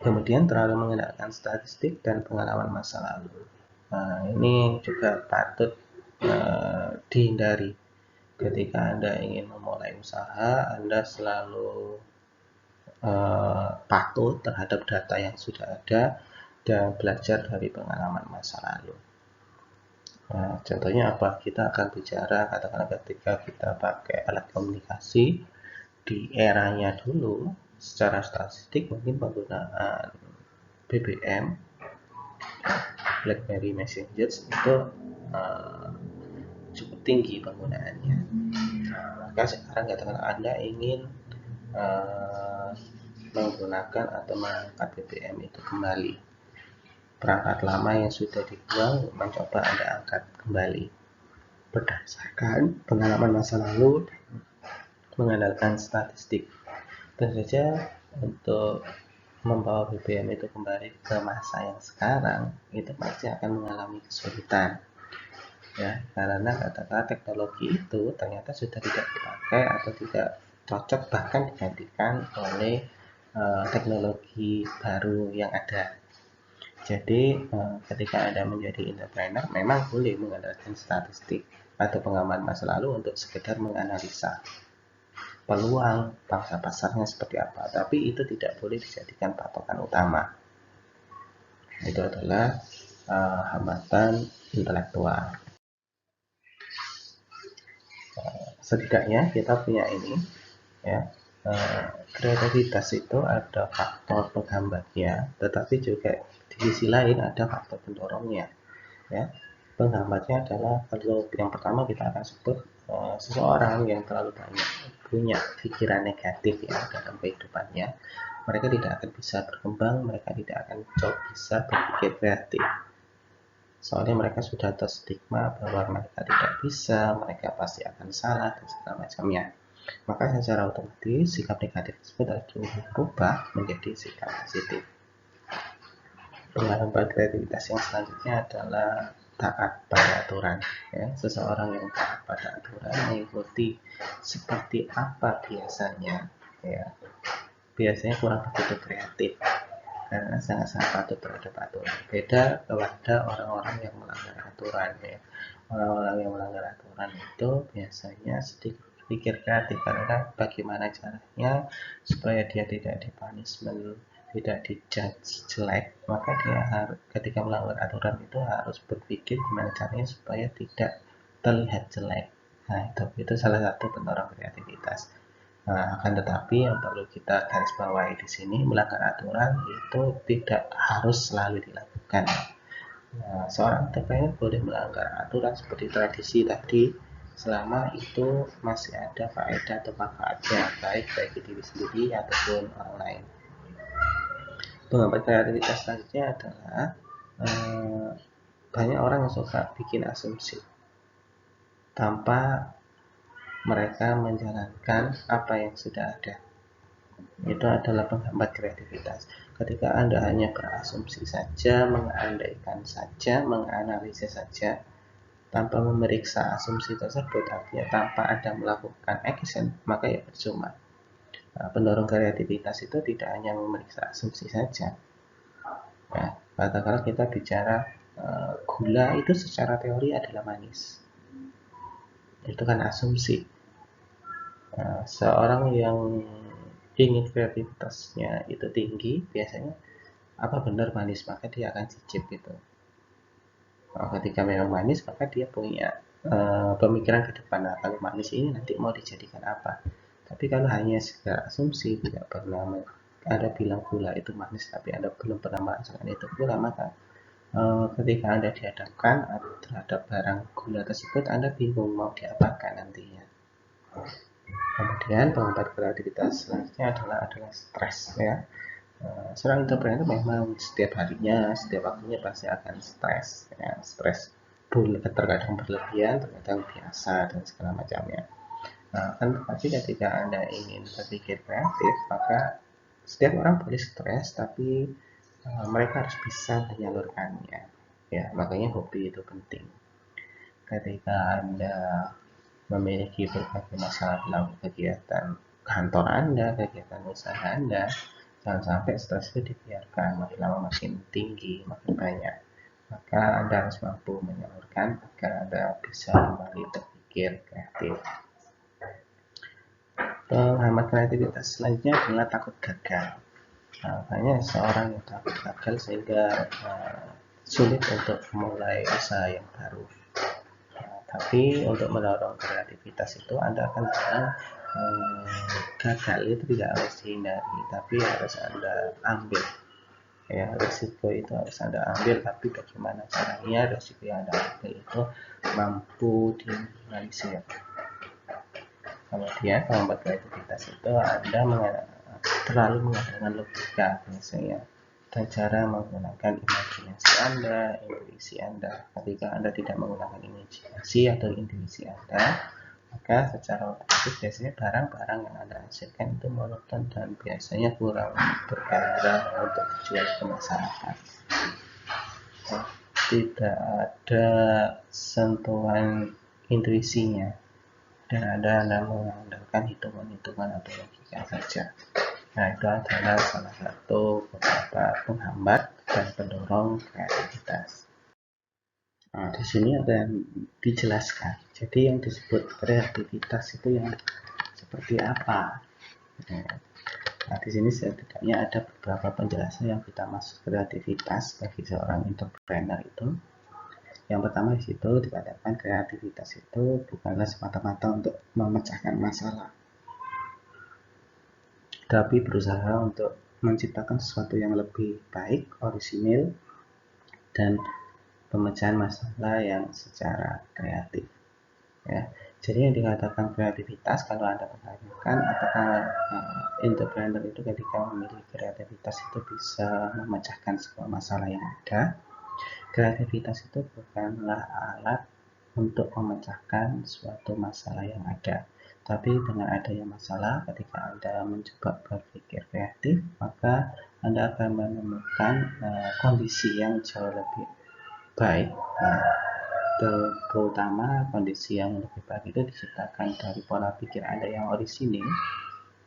Kemudian terlalu mengandalkan statistik dan pengalaman masa lalu. Nah, ini juga patut dihindari. Ketika Anda ingin memulai usaha, Anda selalu patuh terhadap data yang sudah ada dan belajar dari pengalaman masa lalu. Nah, contohnya apa? Kita akan bicara katakanlah ketika kita pakai alat komunikasi di eranya dulu, secara statistik mungkin penggunaan BBM, BlackBerry Messenger itu cukup tinggi penggunaannya. Nah, maka sekarang katakanlah Anda ingin menggunakan atau mengangkat BBM itu kembali. Perangkat lama yang sudah dibuang mencoba Anda angkat kembali. Berdasarkan pengalaman masa lalu, mengandalkan statistik. Tentu saja untuk membawa BBM itu kembali ke masa yang sekarang, itu pasti akan mengalami kesulitan. Ya, karena katakanlah teknologi itu ternyata sudah tidak dipakai atau tidak cocok, bahkan digantikan oleh teknologi baru yang ada. Jadi ketika Anda menjadi entrepreneur, memang boleh mengandalkan statistik atau pengalaman masa lalu untuk sekedar menganalisa peluang pangsa pasarnya seperti apa, tapi itu tidak boleh dijadikan patokan utama. Itu adalah hambatan intelektual. Setidaknya kita punya ini, ya, kreativitas itu ada faktor penghambatnya, tetapi juga di sisi lain ada faktor pendorongnya. Ya, penghambatnya adalah kalau yang pertama kita akan sebut seseorang yang terlalu banyak punya pikiran negatif ya dalam kehidupannya, mereka tidak akan bisa berkembang, mereka tidak akan bisa berpikir kreatif. Soalnya mereka sudah terstigma bahwa mereka tidak bisa, mereka pasti akan salah dan segala macamnya. Maka secara otomatis sikap negatif tersebut harus dirubah menjadi sikap positif. Penghambat kreativitas yang selanjutnya adalah taat pada aturan. Ya, seseorang yang taat pada aturan mengikuti seperti apa biasanya, ya, biasanya kurang begitu kreatif karena sangat-sangat patuh terhadap aturan. Beda kepada orang-orang yang melanggar aturan, ya. Orang-orang yang melanggar aturan itu biasanya sedikit berpikir kreatif karena bagaimana caranya supaya dia tidak dipunishment, tidak dijudge jelek, maka dia harus ketika melanggar aturan itu harus berpikir gimana caranya supaya tidak terlihat jelek. Nah, itu salah satu pendorong kreativitas. Nah, akan tetapi yang perlu kita garis bawahi di sini, melanggar aturan itu tidak harus selalu dilakukan. Nah, seorang entrepreneur boleh melanggar aturan seperti tradisi tadi, selama itu masih ada faedah atau manfaatnya, baik bagi diri sendiri ataupun orang lain. Pengambat kreativitas selanjutnya adalah banyak orang yang suka bikin asumsi tanpa mereka menjalankan apa yang sudah ada. Itu adalah penghambat kreativitas. Ketika Anda hanya berasumsi saja, mengandaikan saja, menganalisis saja, tanpa memeriksa asumsi tersebut, artinya tanpa Anda melakukan action, maka ya percuma. Nah, pendorong kreativitas itu tidak hanya memeriksa asumsi saja. Ya, katakanlah kita bicara gula itu secara teori adalah manis. Itu kan asumsi. Nah, seorang yang ingin kreativitasnya itu tinggi, biasanya apa benar manis, maka dia akan cicip itu. Nah, ketika memang manis, maka dia punya pemikiran ke depan. Nah, kalau manis ini nanti mau dijadikan apa. Tapi kalau hanya sekedar asumsi, tidak pernah Anda bilang gula itu manis, tapi Anda belum pernah merasakan itu gula, maka ketika Anda dihadapkan terhadap barang gula tersebut, Anda bingung mau diapakan nantinya. Kemudian penghambat kreativitas selanjutnya adalah stres, ya. Seorang entrepreneur memang setiap harinya, setiap waktunya pasti akan stres, ya. Stres terkadang berlebihan, terkadang biasa dan segala macamnya. Nah, kan tetapi ketika Anda ingin berpikir kreatif, maka setiap orang boleh stres, tapi mereka harus bisa menyalurkannya. Ya, makanya hobi itu penting. Ketika Anda memiliki berbagai masalah dalam kegiatan kantor Anda, kegiatan usaha Anda, jangan sampai stres itu dibiarkan makin lama makin tinggi, makin banyak. Maka Anda harus mampu menyalurkan agar Anda bisa kembali berpikir kreatif. Penghambat kreativitas selanjutnya adalah takut gagal. Nah, makanya seorang yang takut gagal sehingga sulit untuk memulai usaha yang baru. Tapi untuk mendorong kreativitas itu Anda akan bilang gagal itu tidak harus dihindari, tapi harus Anda ambil. Ya, risiko itu harus Anda ambil, tapi bagaimana caranya risiko yang Anda ambil itu mampu diminimalisir. Kemudian penghambat kreativitas itu Anda terlalu mengandalkan logika biasanya dan cara menggunakan imajinasi Anda, intuisi Anda. Ketika Anda tidak menggunakan imajinasi atau intuisi Anda, maka secara otomatis biasanya barang-barang yang Anda hasilkan itu monoton dan biasanya kurang bergairah untuk dijual ke masyarakat. Tidak ada sentuhan intuisinya dan Anda mengandalkan hitungan-hitungan atau logika saja. Nah, itu adalah salah satu beberapa penghambat dan pendorong kreativitas. Nah, di sini ada yang dijelaskan. Jadi yang disebut kreativitas itu yang seperti apa? Nah, di sini setidaknya ada beberapa penjelasan yang kita masuk kreativitas bagi seorang entrepreneur itu. Yang pertama di situ dikatakan kreativitas itu bukanlah semata-mata untuk memecahkan masalah, tapi berusaha untuk menciptakan sesuatu yang lebih baik, orisinil, dan pemecahan masalah yang secara kreatif. Ya, jadi yang dikatakan kreativitas, kalau Anda pertanyakan apakah entrepreneur itu ketika memiliki kreativitas itu bisa memecahkan sebuah masalah yang ada. Kreativitas itu bukanlah alat untuk memecahkan suatu masalah yang ada, Tapi dengan adanya masalah, ketika Anda mencoba berpikir kreatif, maka Anda akan menemukan kondisi yang jauh lebih baik. Terutama kondisi yang lebih baik itu diciptakan dari pola pikir Anda yang orisinil,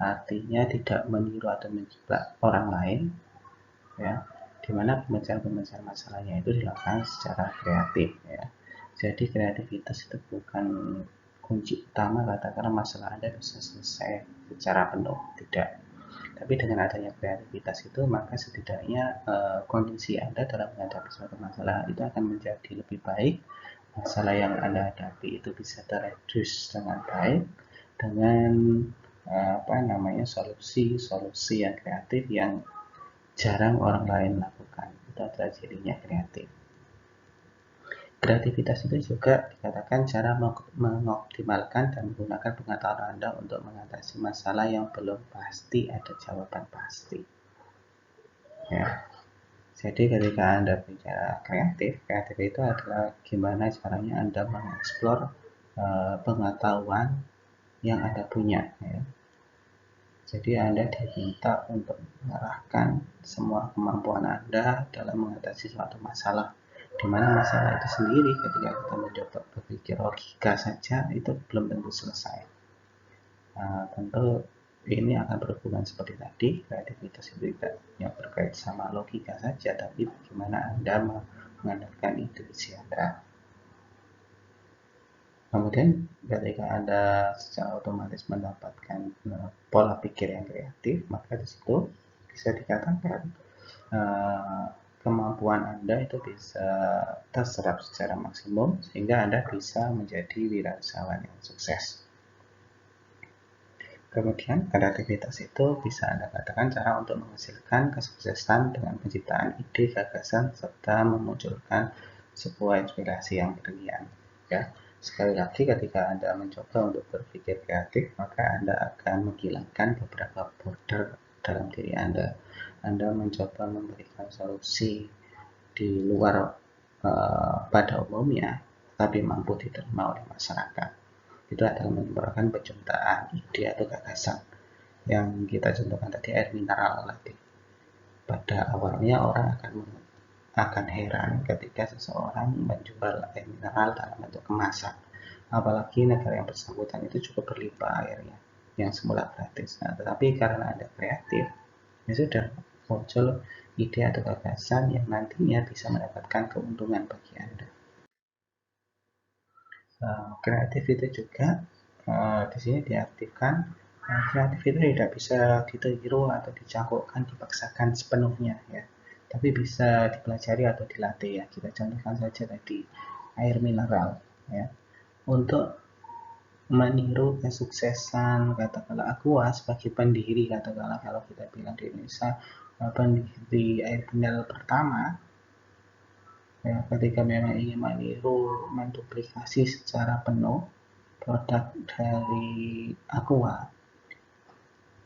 artinya tidak meniru atau menjiplak orang lain, ya, dimana pemecahan masalahnya itu dilakukan secara kreatif, ya. Jadi kreativitas itu bukan kunci utama katakanlah masalah Anda bisa selesai secara penuh, tidak. Tapi dengan adanya kreativitas itu, maka setidaknya kondisi Anda dalam menghadapi suatu masalah itu akan menjadi lebih baik. Masalah yang Anda hadapi itu bisa terreduce dengan baik dengan solusi yang kreatif yang jarang orang lain lakukan. Itu adalah cirinya kreatif. Kreativitas itu juga dikatakan cara mengoptimalkan dan menggunakan pengetahuan Anda untuk mengatasi masalah yang belum pasti ada jawaban pasti. Ya. Jadi ketika Anda bicara kreatif itu adalah gimana caranya Anda mengeksplor pengetahuan yang Anda punya. Ya. Jadi Anda diminta untuk mengarahkan semua kemampuan Anda dalam mengatasi suatu masalah. Di mana masalah itu sendiri ketika kita mencoba berpikir logika saja itu belum tentu selesai. Tentu ini akan berhubungan seperti tadi, kreativitas itu tidak yang berkait sama logika saja, tapi bagaimana Anda mengandalkan intuisi Anda. Kemudian ketika Anda secara otomatis mendapatkan pola pikir yang kreatif, maka di situ bisa dikatakan kemampuan Anda itu bisa terserap secara maksimum sehingga Anda bisa menjadi wirausahawan yang sukses. Kemudian kreativitas itu bisa Anda katakan cara untuk menghasilkan kesuksesan dengan penciptaan ide, gagasan, serta memunculkan sebuah inspirasi yang brilian. Ya, sekali lagi ketika Anda mencoba untuk berpikir kreatif, maka Anda akan menghilangkan beberapa border dalam diri Anda. Anda mencoba memberikan solusi di luar pada umumnya, tapi mampu diterima oleh masyarakat. Itu adalah menyuarakan penciptaan ide atau gagasan yang kita contohkan tadi, air mineral tadi. Pada awalnya orang akan heran ketika seseorang menjual air mineral dalam bentuk kemasan, apalagi negara yang bersangkutan itu cukup berlimpah airnya yang semula gratis. Nah, tetapi karena ada kreatif, ya sudah muncul ide atau gagasan yang nantinya bisa mendapatkan keuntungan bagi Anda. Kreatif itu juga di sini diartikan kreatif itu tidak bisa ditiru atau dicangkokkan, dipaksakan sepenuhnya, ya, tapi bisa dipelajari atau dilatih, ya. Kita contohkan saja tadi air mineral, ya. Untuk meniru kesuksesan katakanlah Aqua sebagai pendiri, katakanlah kalau kita bilang di Indonesia pendiri air mineral pertama, ya, ketika memang ingin meniru menduplikasi secara penuh produk dari Aqua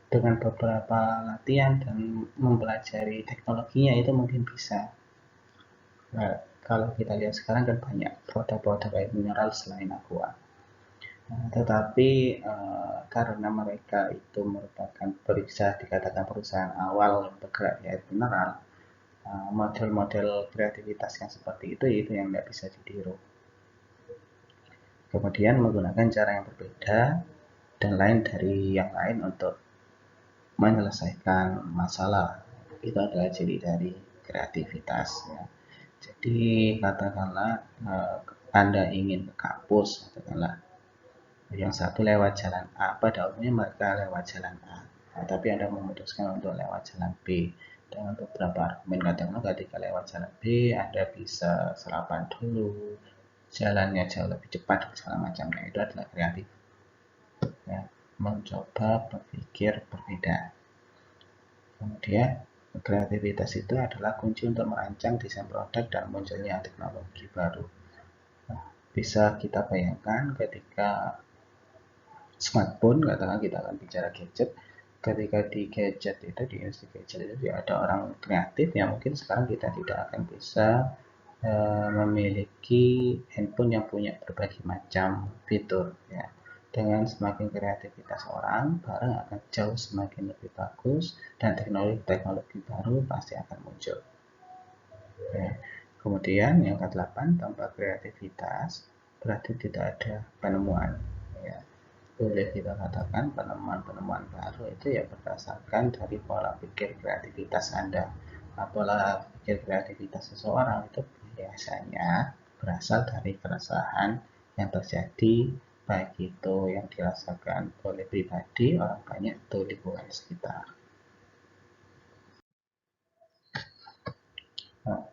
dengan beberapa latihan dan mempelajari teknologinya itu mungkin bisa. Nah, kalau kita lihat sekarang kan banyak produk-produk air mineral selain Aqua. Nah, tetapi karena mereka itu merupakan dikatakan perusahaan awal yang bergerak di air mineral, model-model kreativitas yang seperti itu yang tidak bisa ditiru. Kemudian menggunakan cara yang berbeda dan lain dari yang lain untuk menyelesaikan masalah, itu adalah ciri dari kreativitas, ya. Jadi katakanlah Anda ingin ke kampus, katakanlah yang satu lewat jalan A, pada umumnya mereka lewat jalan A, nah, tapi Anda memutuskan untuk lewat jalan B dengan beberapa argumen. Katakanlah ketika lewat jalan B Anda bisa sarapan dulu, jalannya jauh lebih cepat dan segala macamnya. Itu adalah kreatif, ya, mencoba berpikir berbeda. Kemudian kreativitas itu adalah kunci untuk merancang desain produk dan munculnya teknologi baru. Nah, bisa kita bayangkan ketika smartphone, katakan kita akan bicara gadget, ketika di gadget itu, di industri gadget itu ada orang kreatif yang mungkin sekarang kita tidak akan bisa memiliki handphone yang punya berbagai macam fitur, ya. Dengan semakin kreativitas orang, barang akan jauh semakin lebih bagus dan teknologi-teknologi baru pasti akan muncul. Ya. Kemudian yang ke-8, tanpa kreativitas berarti tidak ada penemuan. Ya. Boleh kita katakan penemuan-penemuan baru itu ya berdasarkan dari pola pikir kreativitas Anda. Nah, pola pikir kreativitas seseorang itu biasanya berasal dari keresahan yang terjadi, baik itu yang dirasakan oleh pribadi, orang banyak, atau lingkungan sekitar. Nah,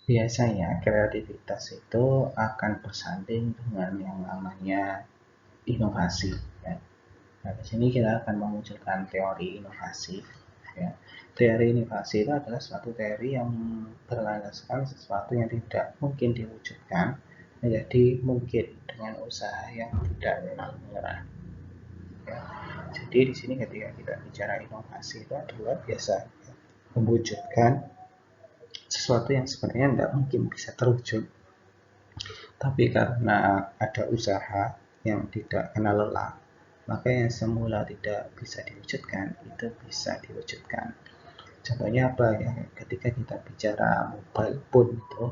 biasanya kreativitas itu akan bersanding dengan yang namanya inovasi. Ya. Nah, di sini kita akan memunculkan teori inovasi. Ya. Teori inovasi itu adalah suatu teori yang berlandaskan sesuatu yang tidak mungkin diwujudkan menjadi mungkin dengan usaha yang tidak menyerah. Ya. Jadi di sini ketika kita bicara inovasi itu adalah biasanya mewujudkan sesuatu yang sebenarnya tidak mungkin bisa terwujud, tapi karena ada usaha yang tidak kenal lelah, maka yang semula tidak bisa diwujudkan itu bisa diwujudkan. Contohnya apa ya? Ketika kita bicara mobile phone itu,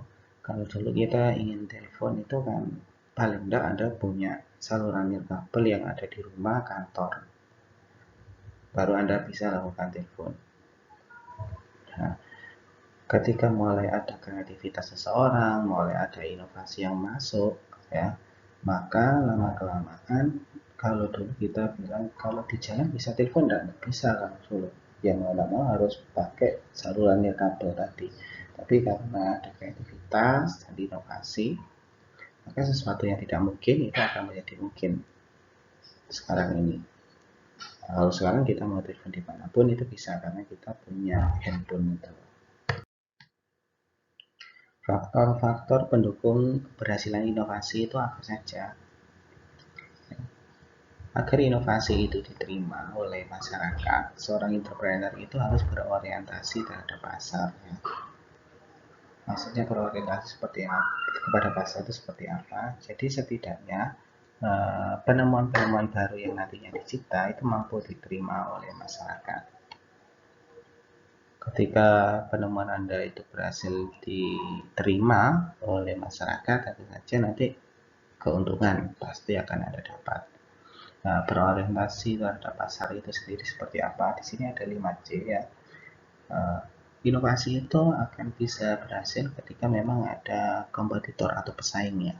kalau dulu kita ingin telepon itu kan paling tidak Anda punya saluran nirkabel yang ada di rumah kantor, baru Anda bisa lakukan telepon. Nah, ketika mulai ada kreativitas seseorang, mulai ada inovasi yang masuk, ya, maka lama kelamaan kalau dulu kita bilang kalau di jalan bisa telepon, tidak bisa langsung, yang mau harus pakai saluran kabel tadi. Tapi karena ada kreativitas dan inovasi, maka sesuatu yang tidak mungkin itu akan menjadi mungkin sekarang ini. Kalau sekarang kita mau telepon dimanapun itu bisa karena kita punya handphone itu. Faktor-faktor pendukung keberhasilan inovasi itu apa saja? Agar inovasi itu diterima oleh masyarakat, seorang entrepreneur itu harus berorientasi terhadap pasar. Ya. Maksudnya berorientasi seperti apa? Kepada pasar itu seperti apa? Jadi setidaknya penemuan-penemuan baru yang nantinya dicipta itu mampu diterima oleh masyarakat. Ketika penemuan Anda itu berhasil diterima oleh masyarakat, tentu saja nanti keuntungan pasti akan Anda dapat. Nah, berorientasi terhadap pasar itu sendiri seperti apa? Di sini ada 5C ya. Inovasi itu akan bisa berhasil ketika memang ada kompetitor atau pesaingnya.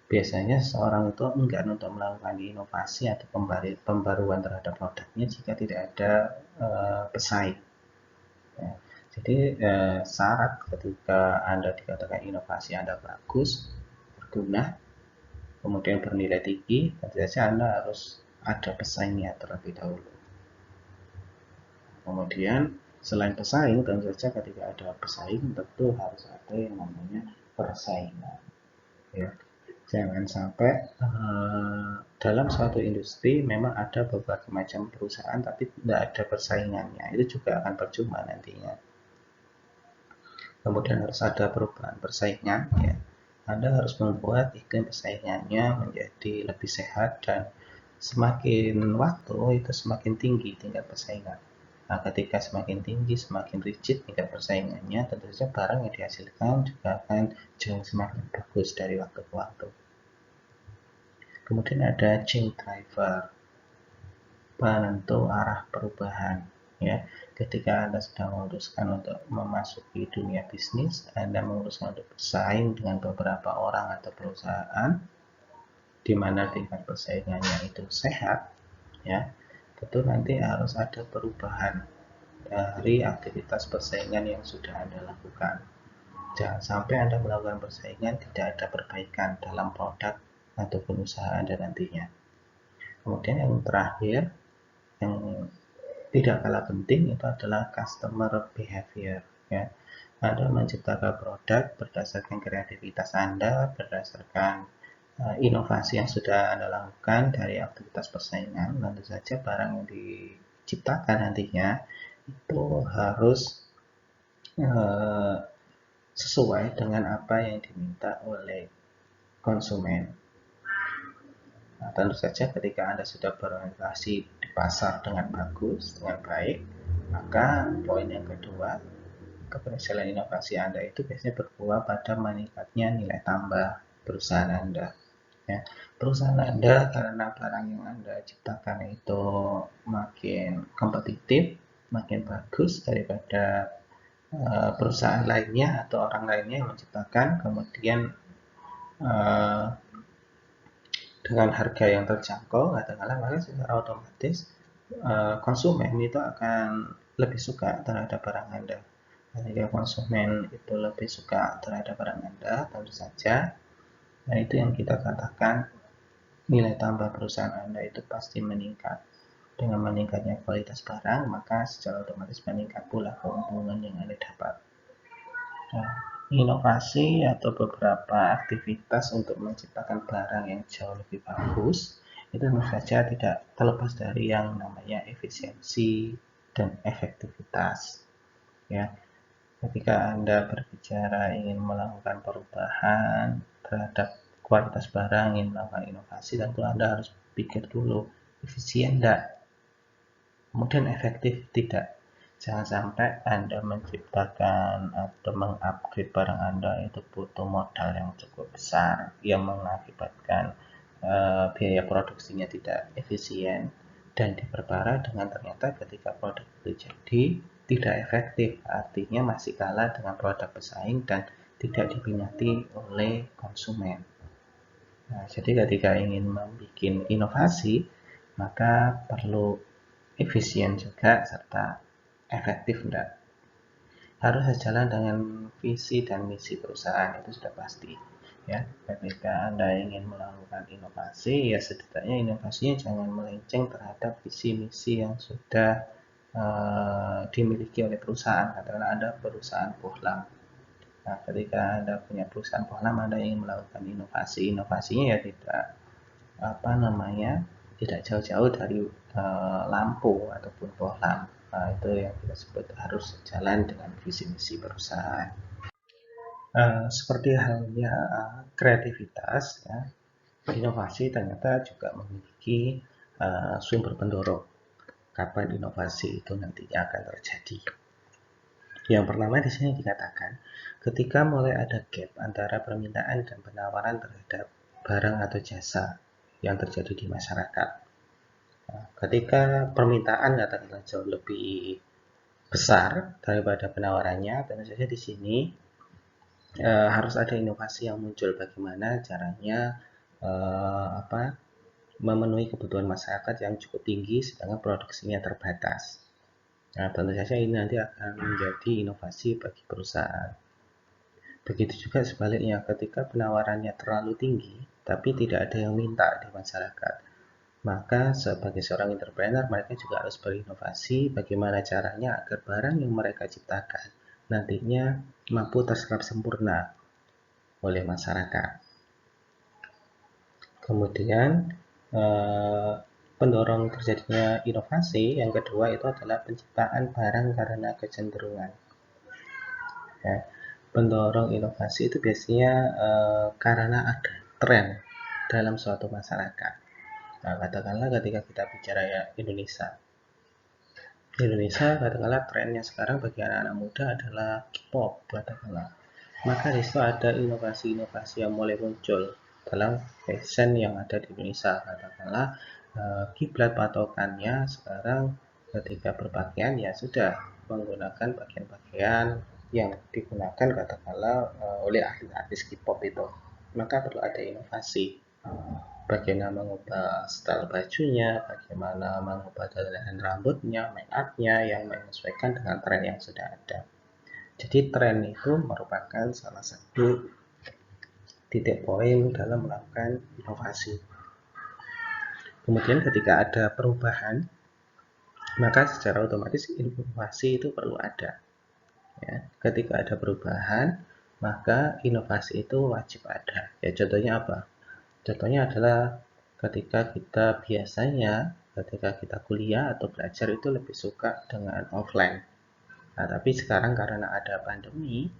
Biasanya seorang itu enggan untuk melakukan inovasi atau pembaruan terhadap produknya jika tidak ada pesaing. Ya. Jadi syarat ketika Anda dikatakan inovasi Anda bagus, berguna, kemudian bernilai tinggi, tentu saja Anda harus ada pesaingnya terlebih dahulu. Kemudian selain pesaing, tentu saja ketika ada pesaing tentu harus ada yang namanya persaingan. Ya. Jangan sampai dalam suatu industri memang ada beberapa macam perusahaan tapi tidak ada persaingannya, itu juga akan percuma nantinya. Kemudian harus ada perubahan persaingan, ya. Anda harus membuat iklim persaingannya menjadi lebih sehat dan semakin waktu itu semakin tinggi tingkat persaingan. Nah, ketika semakin tinggi, semakin rigid tingkat persaingannya, tentu saja barang yang dihasilkan juga akan jauh semakin bagus dari waktu ke waktu. Kemudian ada change driver, penentu arah perubahan. Ya, ketika Anda sedang memutuskan untuk memasuki dunia bisnis, Anda memutuskan untuk bersaing dengan beberapa orang atau perusahaan, di mana tingkat persaingannya itu sehat, ya, tentu nanti harus ada perubahan dari aktivitas persaingan yang sudah Anda lakukan. Jangan sampai Anda melakukan persaingan tidak ada perbaikan dalam produk ataupun usaha Anda nantinya. Kemudian yang terakhir, yang tidak kalah penting itu adalah customer behavior. Ya. Anda menciptakan produk berdasarkan kreativitas Anda, berdasarkan inovasi yang sudah Anda lakukan dari aktivitas persaingan. Tentu saja barang yang diciptakan nantinya itu harus sesuai dengan apa yang diminta oleh konsumen. Nah, tentu saja ketika Anda sudah berorientasi di pasar dengan bagus, dengan baik, maka poin yang kedua, keberhasilan inovasi Anda itu biasanya berbuah pada meningkatnya nilai tambah perusahaan Anda. Ya, perusahaan Anda karena barang yang Anda ciptakan itu makin kompetitif, makin bagus daripada perusahaan lainnya atau orang lainnya yang menciptakan, kemudian uh, dengan harga yang terjangkau, katakanlah, maka secara otomatis konsumen itu akan lebih suka terhadap barang Anda. Ketika konsumen itu lebih suka terhadap barang Anda, tentu saja, nah itu yang kita katakan nilai tambah perusahaan Anda itu pasti meningkat. Dengan meningkatnya kualitas barang, maka secara otomatis meningkat pula keuntungan yang Anda dapat. Nah, inovasi atau beberapa aktivitas untuk menciptakan barang yang jauh lebih bagus itu tentu saja tidak terlepas dari yang namanya efisiensi dan efektivitas. Ya, ketika Anda berbicara ingin melakukan perubahan terhadap kualitas barang, ingin melakukan inovasi, tentu Anda harus pikir dulu efisien tidak, kemudian efektif tidak. Jangan sampai Anda menciptakan atau mengupgrade barang Anda itu butuh modal yang cukup besar yang mengakibatkan biaya produksinya tidak efisien dan diperparah dengan ternyata ketika produk itu jadi tidak efektif, artinya masih kalah dengan produk pesaing dan tidak diminati oleh konsumen. Nah, jadi ketika ingin membuat inovasi, maka perlu efisien juga serta efektif enggak. Harus sejalan dengan visi dan misi perusahaan, itu sudah pasti. Ya, ketika Anda ingin melakukan inovasi, ya setidaknya inovasinya jangan melenceng terhadap visi misi yang sudah dimiliki oleh perusahaan. Katakanlah Anda perusahaan bohlam. Nah, ketika Anda punya perusahaan bohlam, Anda ingin melakukan inovasi, inovasinya ya tidak jauh-jauh dari lampu ataupun bohlam. Nah, itu yang kita sebut harus sejalan dengan visi misi perusahaan. Seperti halnya kreativitas, ya, inovasi ternyata juga memiliki sumber pendorong kapan inovasi itu nantinya akan terjadi. Yang pertama di sini dikatakan, ketika mulai ada gap antara permintaan dan penawaran terhadap barang atau jasa yang terjadi di masyarakat. Nah, ketika permintaan katakanlah jauh lebih besar daripada penawarannya, tentu saja di sini harus ada inovasi yang muncul. Bagaimana caranya memenuhi kebutuhan masyarakat yang cukup tinggi sedangkan produksinya terbatas. Nah, tentu saja ini nanti akan menjadi inovasi bagi perusahaan. Begitu juga sebaliknya, ketika penawarannya terlalu tinggi tapi tidak ada yang minta di masyarakat, maka sebagai seorang entrepreneur mereka juga harus berinovasi bagaimana caranya agar barang yang mereka ciptakan nantinya mampu terserap sempurna oleh masyarakat. Kemudian pendorong terjadinya inovasi yang kedua itu adalah penciptaan barang karena kecenderungan. Ya, pendorong inovasi itu biasanya karena ada tren dalam suatu masyarakat. Nah, katakanlah ketika kita bicara ya Indonesia katakanlah trennya sekarang bagi anak-anak muda adalah K-pop, katakanlah. Maka di situ ada inovasi-inovasi yang mulai muncul dalam fashion yang ada di Indonesia. Katakanlah kiblat patokannya sekarang ketika berpakaian ya sudah menggunakan pakaian-pakaian yang digunakan katakanlah oleh artis-artis K-pop itu. Maka perlu ada inovasi. Bagaimana mengubah style bajunya, bagaimana mengubah dandan rambutnya, make up-nya yang menyesuaikan dengan tren yang sudah ada. Jadi tren itu merupakan salah satu titik poin dalam melakukan inovasi. Kemudian ketika ada perubahan, maka secara otomatis inovasi itu perlu ada. Ya, ketika ada perubahan, maka inovasi itu wajib ada. Ya, contohnya apa? Contohnya adalah ketika kita kuliah atau belajar itu lebih suka dengan offline. Nah, tapi sekarang karena ada pandemi,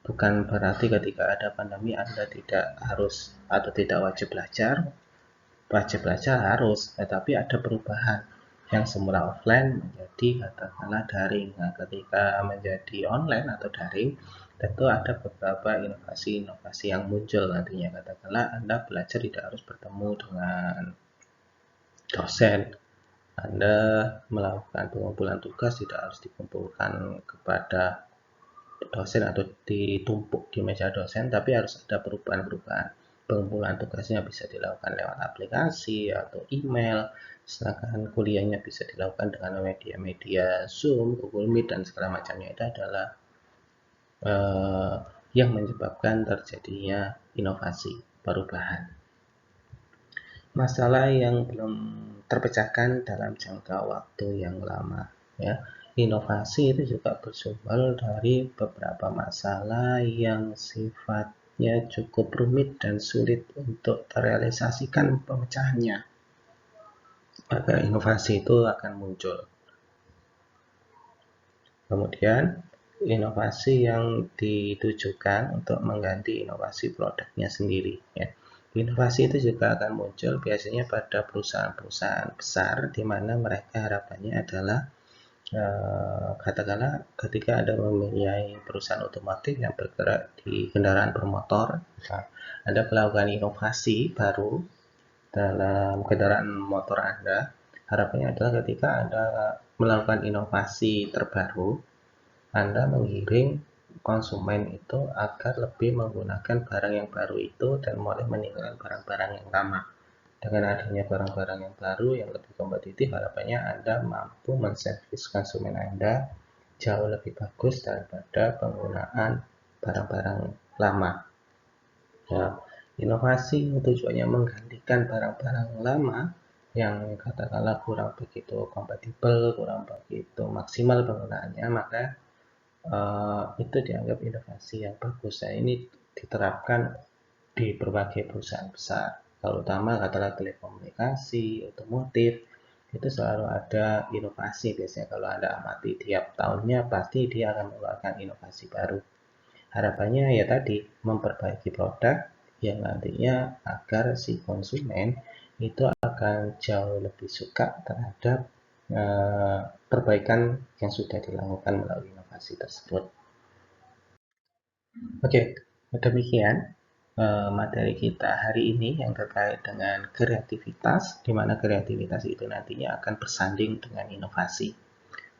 bukan berarti ketika ada pandemi Anda tidak harus atau tidak wajib belajar, wajib belajar harus, tetapi ada perubahan yang semula offline menjadi katakanlah daring. Nah, ketika menjadi online atau daring, tentu ada beberapa inovasi-inovasi yang muncul nantinya. Katakanlah Anda belajar tidak harus bertemu dengan dosen, Anda melakukan pengumpulan tugas tidak harus dikumpulkan kepada dosen atau ditumpuk di meja dosen, tapi harus ada perubahan-perubahan. Pengumpulan tugasnya bisa dilakukan lewat aplikasi atau email, sedangkan kuliahnya bisa dilakukan dengan media-media Zoom, Google Meet, dan segala macamnya. Itu adalah yang menyebabkan terjadinya inovasi, perubahan. Masalah yang belum terpecahkan dalam jangka waktu yang lama, ya. Inovasi itu juga bersumber dari beberapa masalah yang sifatnya cukup rumit dan sulit untuk terrealisasikan pemecahannya. Maka inovasi itu akan muncul. Kemudian inovasi yang ditujukan untuk mengganti inovasi produknya sendiri, ya. Inovasi itu juga akan muncul biasanya pada perusahaan-perusahaan besar di mana mereka harapannya adalah katakanlah ketika Anda mempunyai perusahaan otomotif yang bergerak di kendaraan bermotor, Anda melakukan inovasi baru dalam kendaraan motor Anda. Harapannya adalah ketika Anda melakukan inovasi terbaru, Anda menggiring konsumen itu agar lebih menggunakan barang yang baru itu dan mulai meninggalkan barang-barang yang lama. Dengan adanya barang-barang yang baru yang lebih kompetitif, harapannya Anda mampu menservis konsumen Anda jauh lebih bagus daripada penggunaan barang-barang lama. Ya, inovasi tujuannya menggantikan barang-barang lama yang katakanlah kurang begitu kompatibel, kurang begitu maksimal penggunaannya, maka itu dianggap inovasi yang bagus. Nah, ini diterapkan di berbagai perusahaan besar, terutama katakanlah telekomunikasi, otomotif, itu selalu ada inovasi. Biasanya kalau Anda amati tiap tahunnya pasti dia akan mengeluarkan inovasi baru. Harapannya ya tadi memperbaiki produk yang nantinya agar si konsumen itu akan jauh lebih suka terhadap perbaikan yang sudah dilakukan melalui inovasi tersebut. Oke, demikian materi kita hari ini yang terkait dengan kreativitas, di mana kreativitas itu nantinya akan bersanding dengan inovasi.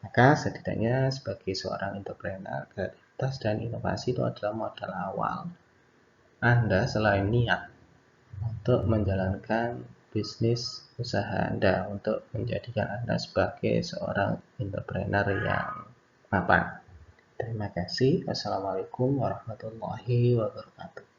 Maka setidaknya sebagai seorang entrepreneur, kreativitas dan inovasi itu adalah modal awal Anda selain niat untuk menjalankan bisnis usaha Anda, untuk menjadikan Anda sebagai seorang entrepreneur yang mapan. Terima kasih. Wassalamualaikum warahmatullahi wabarakatuh.